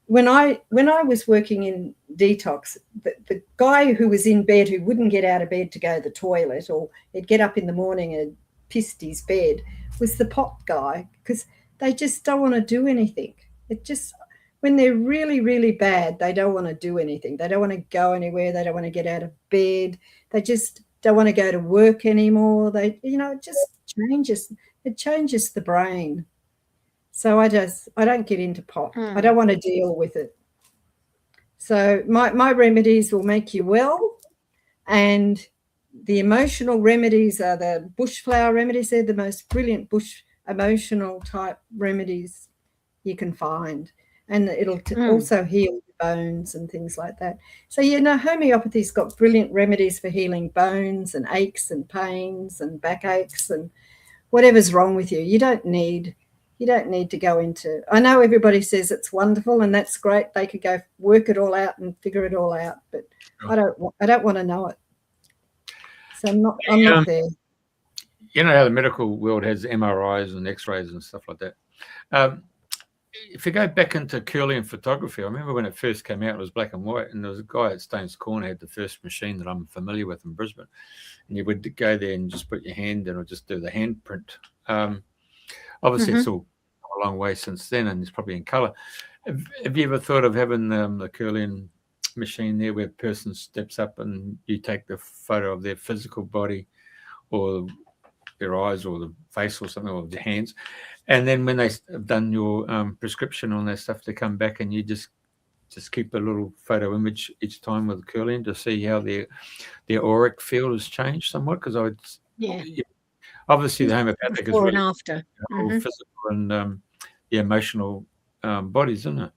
when I was working in Detox, the guy who was in bed who wouldn't get out of bed to go to the toilet or he'd get up in the morning and pissed his bed was the pot guy because they just don't want to do anything. It just, when they're really, really bad, they don't want to do anything. They don't want to go anywhere. They don't want to get out of bed. They just don't want to go to work anymore. It just changes. It changes the brain. So I don't get into pot. I don't want to deal with it. So my remedies will make you well, and the emotional remedies are the bush flower remedies. They're the most brilliant bush emotional type remedies you can find, and it'll also heal bones and things like that. So homeopathy's got brilliant remedies for healing bones and aches and pains and backaches and whatever's wrong with you. You don't need to go into. I know everybody says it's wonderful and that's great. They could go work it all out and figure it all out, but I don't want to know it. So I'm not there. You know how the medical world has MRIs and X-rays and stuff like that. If you go back into Kirlian photography, I remember when it first came out, it was black and white, and there was a guy at Stones Corner had the first machine that I'm familiar with in Brisbane, and you would go there and just put your hand in or just do the handprint. Obviously, it's all a long way since then, and it's probably in colour. Have you ever thought of having the Kirlian machine there where a person steps up and you take the photo of their physical body or their eyes or the face or something, or their hands, and then when they have done your prescription on their stuff, they come back and you just keep a little photo image each time with Kirlian to see how their auric field has changed somewhat? Because obviously the homeopathic is really after physical and the emotional bodies, isn't it?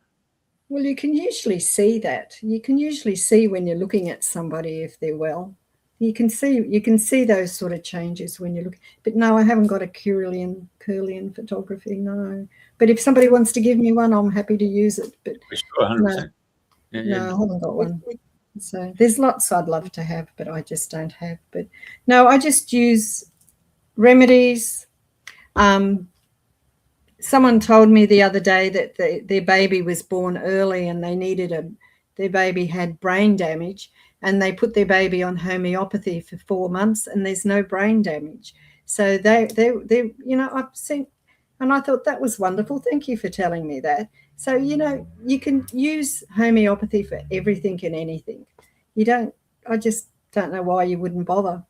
Well, you can usually see that. You can usually see when you're looking at somebody if they're well. You can see those sort of changes when you look. But no, I haven't got a Kirlian photography, no. But if somebody wants to give me one, I'm happy to use it. But sure, 100%. No, I haven't got one. So there's lots I'd love to have, but I just don't have. But no, I just use remedies. Someone told me the other day that their baby was born early and they needed their baby had brain damage, and they put their baby on homeopathy for 4 months and there's no brain damage. So they I've seen And I thought that was wonderful. Thank you for telling me that. So, you know, you can use homeopathy for everything and anything. I just don't know why you wouldn't bother.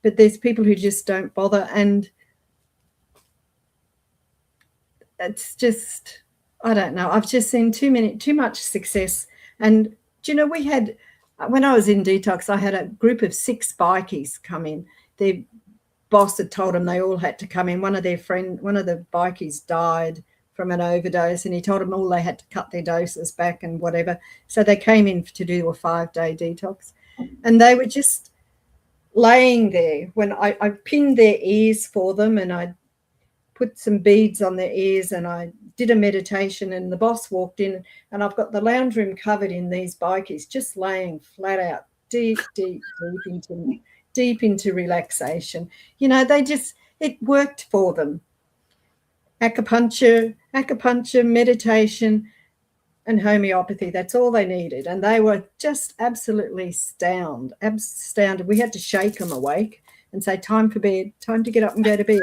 But there's people who just don't bother, and it's just, I don't know. I've just seen too much success. And, do you know, when I was in Detox, I had a group of 6 bikies come in. Their boss had told them they all had to come in. One of the bikies died from an overdose, and he told them all they had to cut their doses back and whatever. So they came in to do a 5-day detox, and they were just laying there when I pinned their ears for them, and I put some beads on their ears, and I did a meditation, and the boss walked in, and I've got the lounge room covered in these bikies, just laying flat out, deep into relaxation. You know, it worked for them. Acupuncture, meditation, and homeopathy, that's all they needed. And they were just absolutely astounded. We had to shake them awake and say, time for bed, time to get up and go to bed.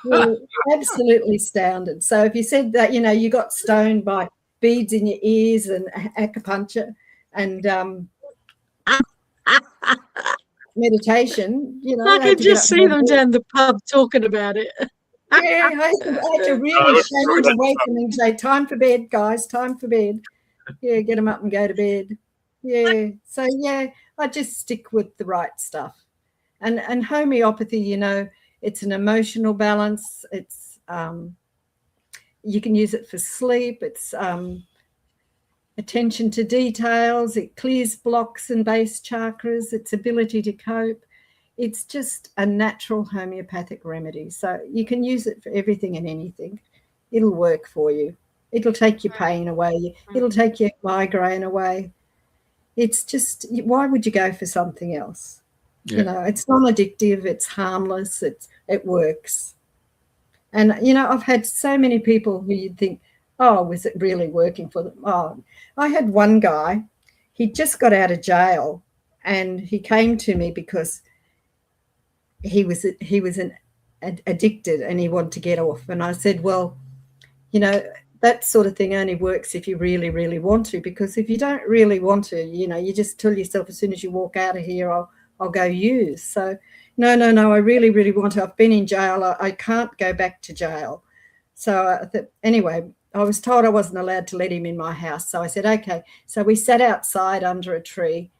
We're absolutely astounded. So if you said that, you know, you got stoned by beads in your ears and acupuncture and meditation, you know. I could just see them down the pub talking about it. Yeah, I had to really shake them awake and say, time for bed, guys, time for bed. Yeah, get them up and go to bed. Yeah. So, yeah, I just stick with the right stuff. And homeopathy, you know, it's an emotional balance. It's you can use it for sleep. It's attention to details. It clears blocks and base chakras. Its ability to cope. It's just a natural homeopathic remedy. So you can use it for everything and anything. It'll work for you. It'll take your pain away. It'll take your migraine away. It's just, why would you go for something else? Yeah. You know, it's non-addictive. It's harmless. It works. And, you know, I've had so many people who you'd think, oh, was it really working for them? Oh, I had one guy, he just got out of jail, and he came to me because he was addicted and he wanted to get off. And I said, well, you know, that sort of thing only works if you really, really want to, because if you don't really want to, you know, you just tell yourself as soon as you walk out of here, I'll go use. So no, I really, really want to. I've been in jail. I can't go back to jail. So anyway, I was told I wasn't allowed to let him in my house. So I said, okay. So we sat outside under a tree,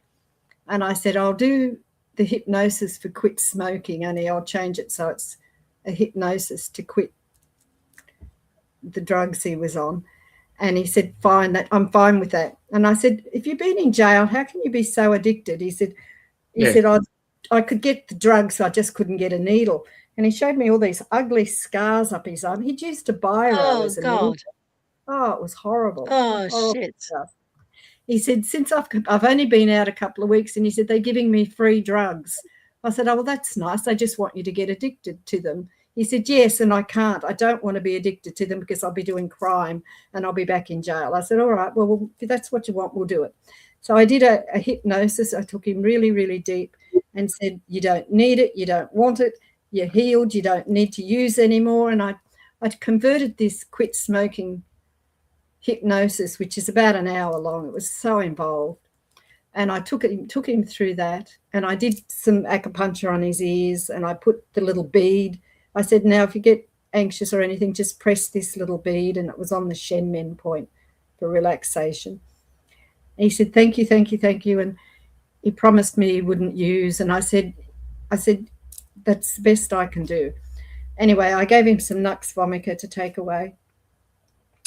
and I said, I'll do the hypnosis for quit smoking, only I'll change it so it's a hypnosis to quit the drugs he was on. And he said, fine, I'm fine with that. And I said, if you've been in jail, how can you be so addicted? He said, I could get the drugs, I just couldn't get a needle. And he showed me all these ugly scars up his arm. He'd used a biro as a needle. Oh, it was horrible. Oh, shit. Stuff. He said, since I've only been out a couple of weeks, and he said, they're giving me free drugs. I said, oh, well, that's nice. They just want you to get addicted to them. He said, yes, and I can't. I don't want to be addicted to them because I'll be doing crime and I'll be back in jail. I said, all right, well, if that's what you want, we'll do it. So I did a hypnosis. I took him really, really deep and said, you don't need it. You don't want it. You're healed. You don't need to use anymore. And I'd converted this quit smoking hypnosis, which is about an hour long. It was so involved. And I took him through that. And I did some acupuncture on his ears, and I put the little bead. I said, now, if you get anxious or anything, just press this little bead. And it was on the Shenmen point for relaxation. And he said, thank you, thank you, thank you. And he promised me he wouldn't use. And I said, that's the best I can do. Anyway, I gave him some Nux Vomica to take away.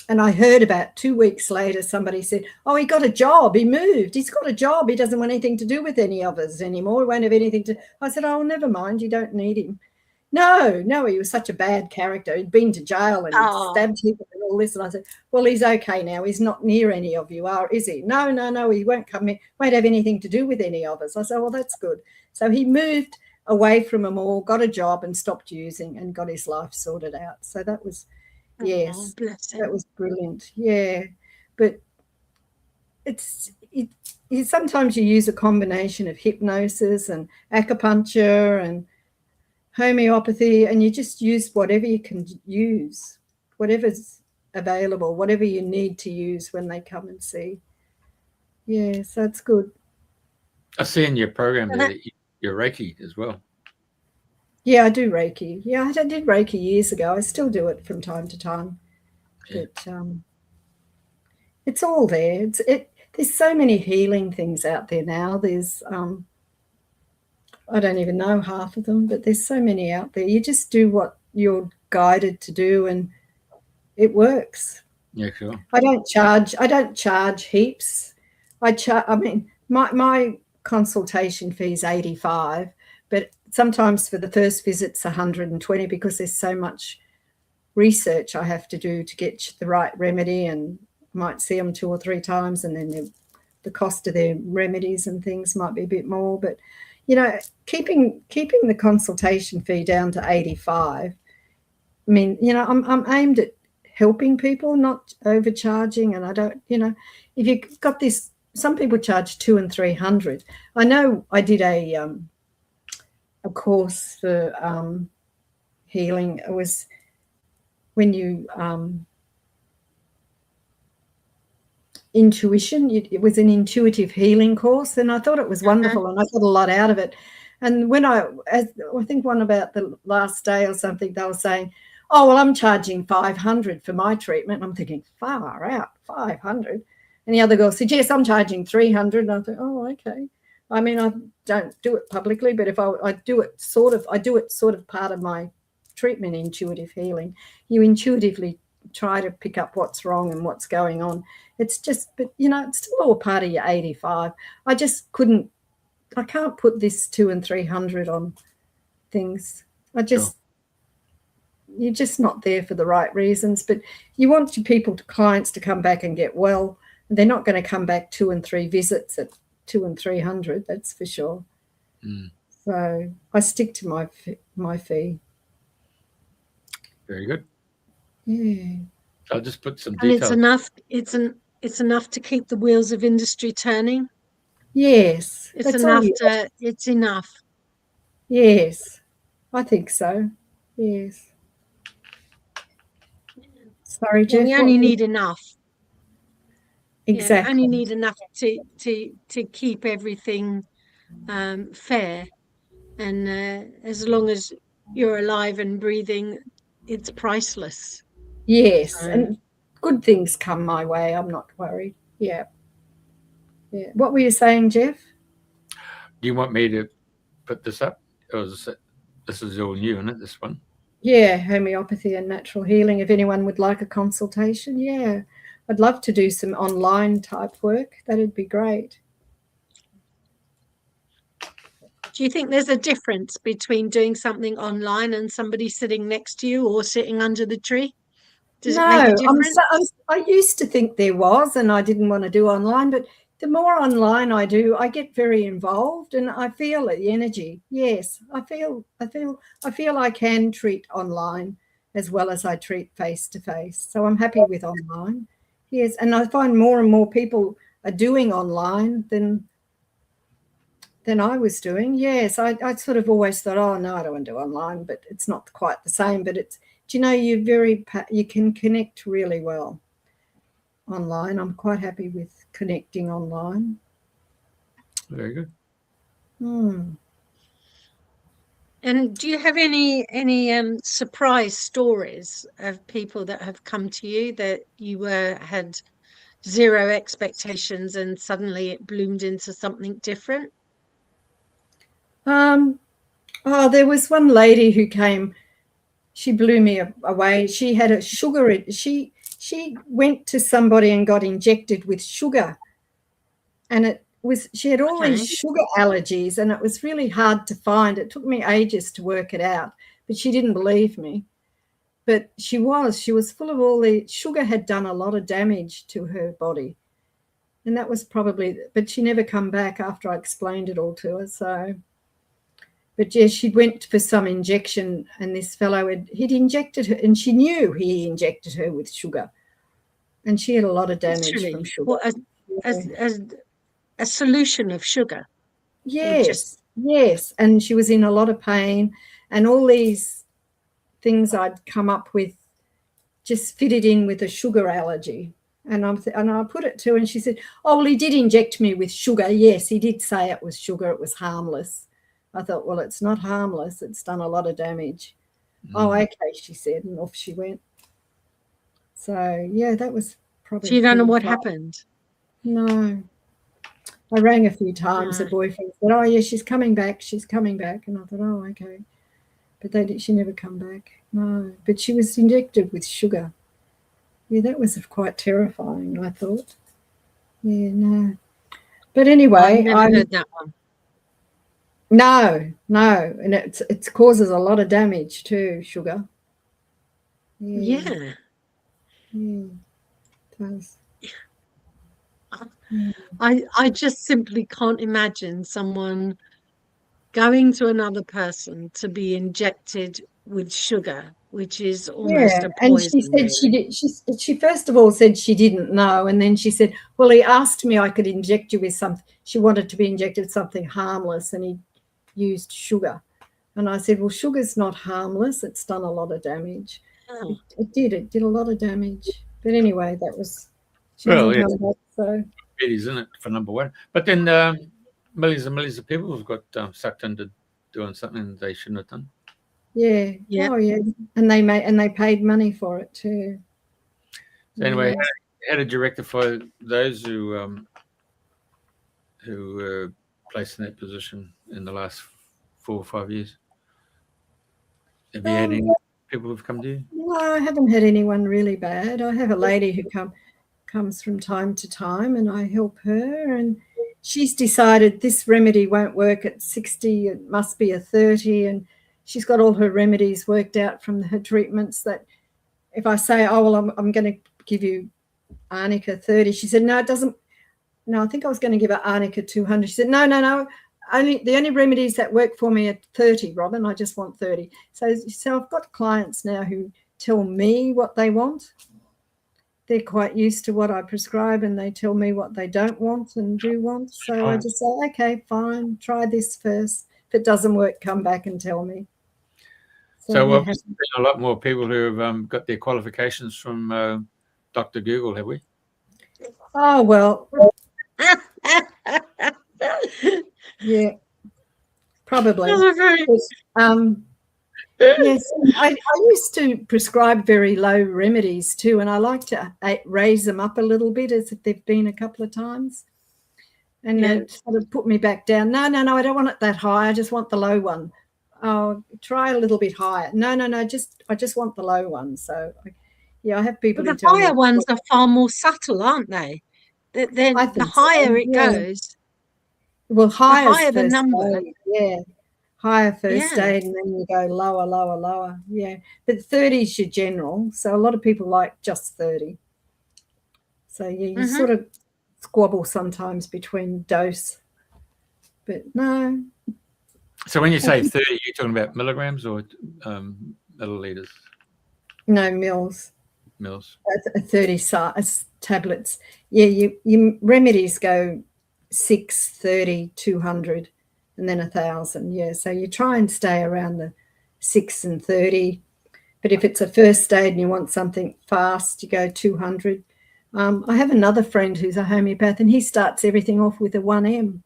And I heard about 2 weeks later, somebody said, oh, he got a job. He moved. He's got a job. He doesn't want anything to do with any of us anymore. He won't have anything to. I said, oh, never mind. You don't need him. No, he was such a bad character. He'd been to jail and he'd stabbed people and all this. And I said, well, he's okay now. He's not near any of you, is he? No, he won't come in. Won't have anything to do with any of us. I said, well, that's good. So he moved away from them all, got a job and stopped using and got his life sorted out. So that was, yes, that was brilliant. Yeah. But sometimes you use a combination of hypnosis and acupuncture and homeopathy, and you just use whatever you can use, whatever's available, whatever you need to use when they come and see. Yeah, so it's good. I see in your program there that you're Reiki as well. Yeah, I do Reiki. Yeah, I did Reiki years ago. I still do it from time to time. Yeah. But it's all there. There's so many healing things out there now. There's I don't even know half of them, but there's so many out there. You just do what you're guided to do, and it works. Yeah, sure. I don't charge heaps. I mean, my consultation fee is $85, but sometimes for the first visit it's $120 because there's so much research I have to do to get the right remedy, and I might see them 2 or 3 times, and then the cost of their remedies and things might be a bit more. But you know, keeping the consultation fee down to $85. I mean, you know, I'm aimed at helping people, not overcharging. And I don't, you know, if you've got this, some people charge $200 and $300. I know I did a course for healing. It was when you intuition. It was an intuitive healing course, and I thought it was wonderful, and I got a lot out of it. And when I think one about the last day or something, they were saying, "Oh, well, I'm charging $500 for my treatment." And I'm thinking, far out, $500. And the other girl said, "Yes, I'm charging $300." And I thought, "Oh, okay." I mean, I don't do it publicly, but if I do it sort of part of my treatment, intuitive healing. You intuitively try to pick up what's wrong and what's going on. It's just, but you know, it's still all part of your 85. I can't put this $200 and $300 on things. You're just not there for the right reasons. But you want your clients to come back and get well. They're not going to come back 2 and 3 visits at $200 and $300. That's for sure. So I stick to my fee. Very good. Yeah. I'll just put some details. And it's enough. It's enough to keep the wheels of industry turning. Yes, it's enough. It's enough. Yes, I think so. Yes. Sorry, Jeff. We only need enough. Exactly. Yeah, only need enough to keep everything fair, and as long as you're alive and breathing, it's priceless. Yes, and good things come my way. I'm not worried. Yeah. What were you saying, Jeff? Do you want me to put this up? Or this is all new, isn't it, this one? Yeah, homeopathy and natural healing. If anyone would like a consultation, yeah. I'd love to do some online type work. That'd be great. Do you think there's a difference between doing something online and somebody sitting next to you or sitting under the tree? Does it make a difference? I used to think there was, and I didn't want to do online, but the more online I do, I get very involved and I feel the energy. Yes, I feel I can treat online as well as I treat face to face. So I'm happy with online. Yes, and I find more and more people are doing online than I was doing. Yes, I sort of always thought, oh no, I don't want to do online, but it's not quite the same. But it's, do you know, you can connect really well online. I'm quite happy with connecting online. Very good. And do you have any surprise stories of people that have come to you that you had zero expectations and suddenly it bloomed into something different? There was one lady who came. She blew me away. She had a sugar. She went to somebody and got injected with sugar, and she had all these sugar allergies, and it was really hard to find. It took me ages to work it out, but she didn't believe me. But she was full of all the sugar. Had done a lot of damage to her body, and that was probably. But she never come back after I explained it all to her. So. But yes, she went for some injection, and this fellow he'd injected her, and she knew he injected her with sugar, and she had a lot of damage from sugar. Well, a solution of sugar. Yes, yes, and she was in a lot of pain, and all these things I'd come up with just fitted in with a sugar allergy. And I put it to her, and she said, oh, well, he did inject me with sugar. Yes, he did say it was sugar. It was harmless. I thought, well, it's not harmless. It's done a lot of damage. Oh, okay, she said, and off she went. So, yeah, that was probably... So you don't know what happened? No. I rang a few times. The boyfriend said, oh, yeah, she's coming back. She's coming back. And I thought, oh, okay. But she never come back. No, but she was injected with sugar. Yeah, that was quite terrifying, I thought. Yeah, no. But anyway, I've never heard that one. No, and it causes a lot of damage too, sugar. Yeah. It does. I just simply can't imagine someone going to another person to be injected with sugar, which is almost a poison. And she said she first of all said she didn't know, and then she said, well, he asked me I could inject you with something. She wanted to be injected with something harmless, and he used sugar. And I said, well, sugar's not harmless. It's done a lot of damage. Oh. It did a lot of damage. But anyway, that was... Well, yeah. So. It is, isn't it, for number one? But then millions and millions of people have got sucked into doing something they shouldn't have done. Yeah. Oh, yeah. And they paid money for it too. So anyway, how did you rectify those who were placed in that position in the last 4 or 5 years? Have you had any people who've come to you? No, I haven't had anyone really bad. I have a lady who comes from time to time, and I help her, and she's decided this remedy won't work at 60, it must be a 30, and she's got all her remedies worked out from her treatments, that if I say, oh, well, I'm going to give you arnica 30, she said, no, it doesn't. No, I think I was going to give her arnica 200. She said, no. The only remedies that work for me are 30, Robyn. I just want 30. So I've got clients now who tell me what they want. They're quite used to what I prescribe, and they tell me what they don't want and do want. So I just say, okay, fine, try this first. If it doesn't work, come back and tell me. So we've seen a lot more people who have got their qualifications from Dr. Google, have we? Oh, well. Yeah, probably. Yes, I used to prescribe very low remedies too, and I like to raise them up a little bit as if they've been a couple of times, and it sort of put me back down. No, I don't want it that high. I just want the low one. Oh, try a little bit higher. No, I just want the low one. So, I have people. But the higher ones are far more subtle, aren't they? Then the higher it goes. Well, higher the number. Higher first aid, and then you go lower. Yeah, but 30 is your general. So a lot of people like just 30. So you sort of squabble sometimes between dose, but no. So when you say 30, you're talking about milligrams or milliliters? No, mils. 30 tablets. Yeah, your remedies go 6, 30, 200. And then 1,000, yeah. So you try and stay around the 6 and 30. But if it's a first aid and you want something fast, you go 200. I have another friend who's a homeopath, and he starts everything off with a 1M.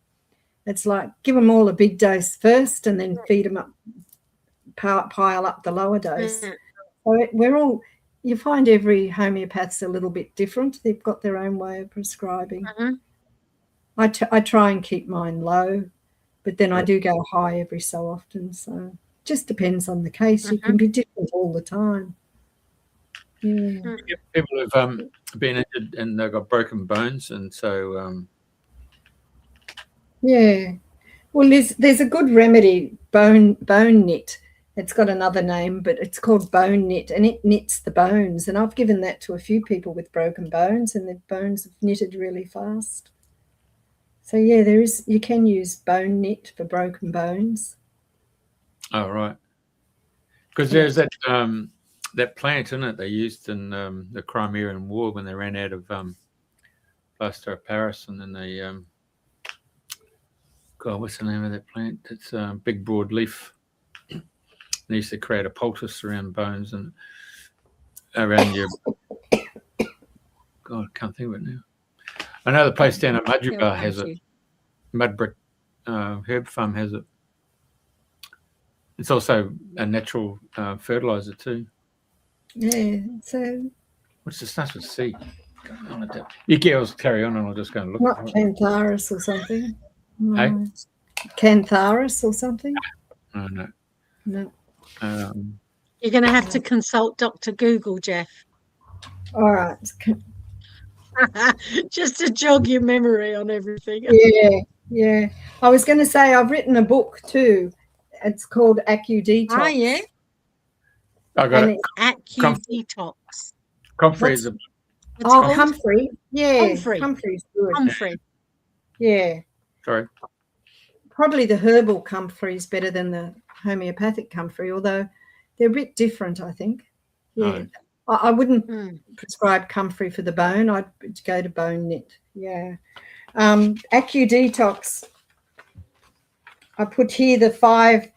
It's like give them all a big dose first, and then feed them up, pile up the lower dose. So you find every homeopath's a little bit different. They've got their own way of prescribing. I try and keep mine low. But then I do go high every so often. So it just depends on the case. You can be different all the time. Yeah. People who've been injured and they've got broken bones, and so yeah. Well, there's a good remedy, bone knit. It's got another name, but it's called bone knit, and it knits the bones. And I've given that to a few people with broken bones, and their bones have knitted really fast. So yeah, you can use bone knit for broken bones. Oh right, because there's that plant, isn't it? They used in the Crimean War when they ran out of plaster of Paris, and then they God, what's the name of that plant? It's a big broad leaf. They used to create a poultice around bones and around your. God, I can't think of it now. I know the place down at Mudgeebar has it. Mudbrick Herb Farm has it. It's also a natural fertilizer too. Yeah. So. What's the starts with C? You girls carry on, and I'll just go and look. Not Cantharis or something. No. Hey? Cantharis or something. Oh, no. No. You're going to have to consult Dr. Google, Jeff. All right. Just to jog your memory on everything. Yeah. I was going to say I've written a book too. It's called Detox. Oh, yeah? I got it. Detox. Comfrey is a... Comfrey. Yeah. Comfrey's good. Comfrey. Yeah. Sorry. Probably the herbal comfrey is better than the homeopathic comfrey, although they're a bit different, I think. Yeah. Oh. I wouldn't prescribe comfrey for the bone. I'd go to bone knit. Yeah. Detox. I put here the 5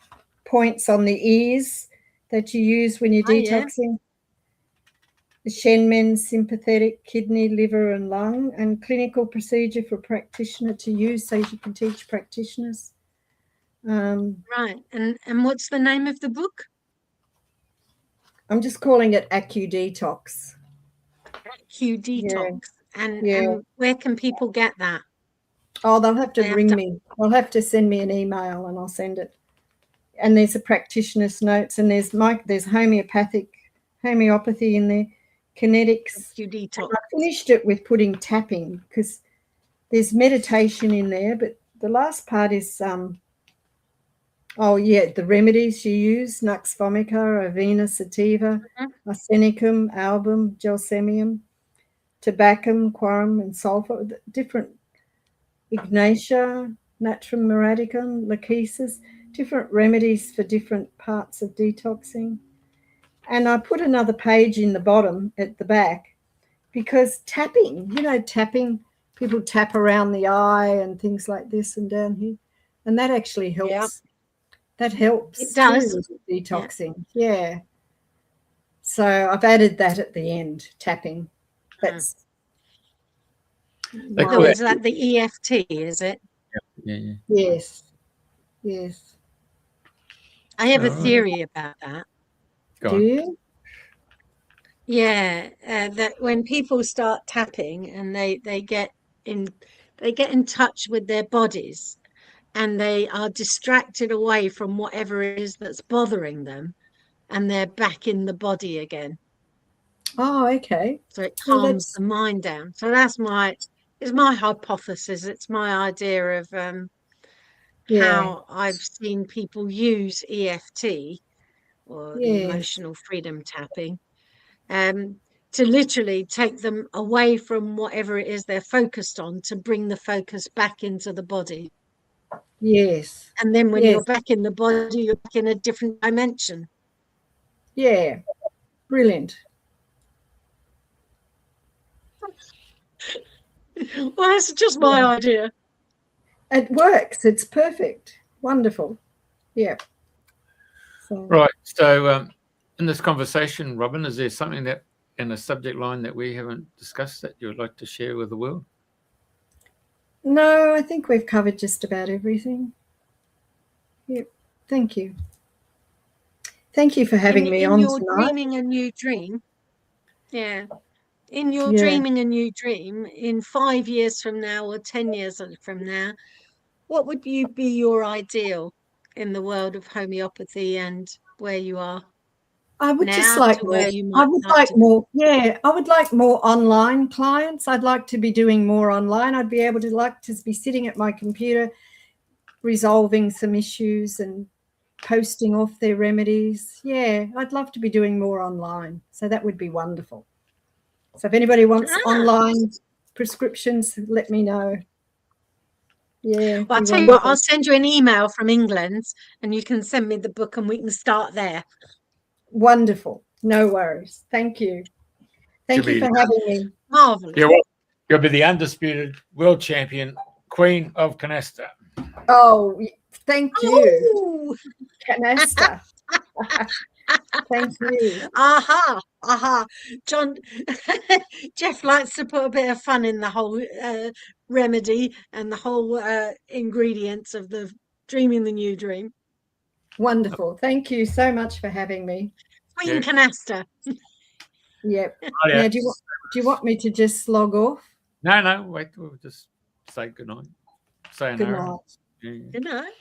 points on the ears that you use when you're detoxing. Yeah. The Shenmen, sympathetic, kidney, liver and lung, and clinical procedure for practitioner to use so you can teach practitioners. Right. And what's the name of the book? I'm just calling it Detox. Detox. Yeah. And where can people get that? Oh, they'll have to ring me. They'll have to send me an email and I'll send it. And there's a practitioner's notes and there's homeopathy in there. Kinetics. Detox. I finished it with putting tapping because there's meditation in there, but the last part is the remedies you use: Nux vomica, Avena sativa, arsenicum, album, gelsemium, tobacum, quorum, and sulfur. Different ignatia, natrum miraticum, lachesis, different remedies for different parts of detoxing. And I put another page in the bottom at the back because tapping, people tap around the eye and things like this and down here. And that actually helps. Yeah. That helps. It does. With detoxing. Yeah. So I've added that at the end, tapping. That's. So is that the EFT, is it? Yeah. Yes. I have a theory about that. Do you? Yeah, that when people start tapping and they get in touch with their bodies and they are distracted away from whatever it is that's bothering them and they're back in the body again. Oh, okay. So it calms the mind down. So it's my hypothesis. It's my idea of how I've seen people use EFT or emotional freedom tapping, to literally take them away from whatever it is they're focused on to bring the focus back into the body. Yes. And then when you're back in the body, you're back in a different dimension. Yeah. Brilliant. Well, that's just my idea. It works. It's perfect. Wonderful. Yeah. Right. So in this conversation, Robyn, is there something that in a subject line that we haven't discussed that you would like to share with the world? No, I think we've covered just about everything. Yep. Thank you. Thank you for having me on tonight. Dreaming a new dream. Yeah. In your dreaming a new dream, in 5 years from now or 10 years from now, what would be your ideal in the world of homeopathy and where you are? I would just like more. I would like more online clients. I'd like to be doing more online. I'd be able to be sitting at my computer, resolving some issues and posting off their remedies. Yeah, I'd love to be doing more online. So that would be wonderful. So if anybody wants online prescriptions, let me know. Yeah. Well, I'll tell you what, I'll send you an email from England and you can send me the book and we can start there. Wonderful. No worries. Thank you. Thank you for having me. Marvelous. You'll be the undisputed world champion, Queen of Canasta. Oh, thank you. Canasta. Thank you. Aha. John, Jeff likes to put a bit of fun in the whole remedy and the whole ingredients of the dreaming the new dream. Wonderful. Thank you so much for having me. Queen Canasta. Yep. Oh, yeah. Now, do you want me to just log off? No, wait. We'll just say good night. Good night. Yeah. Good night.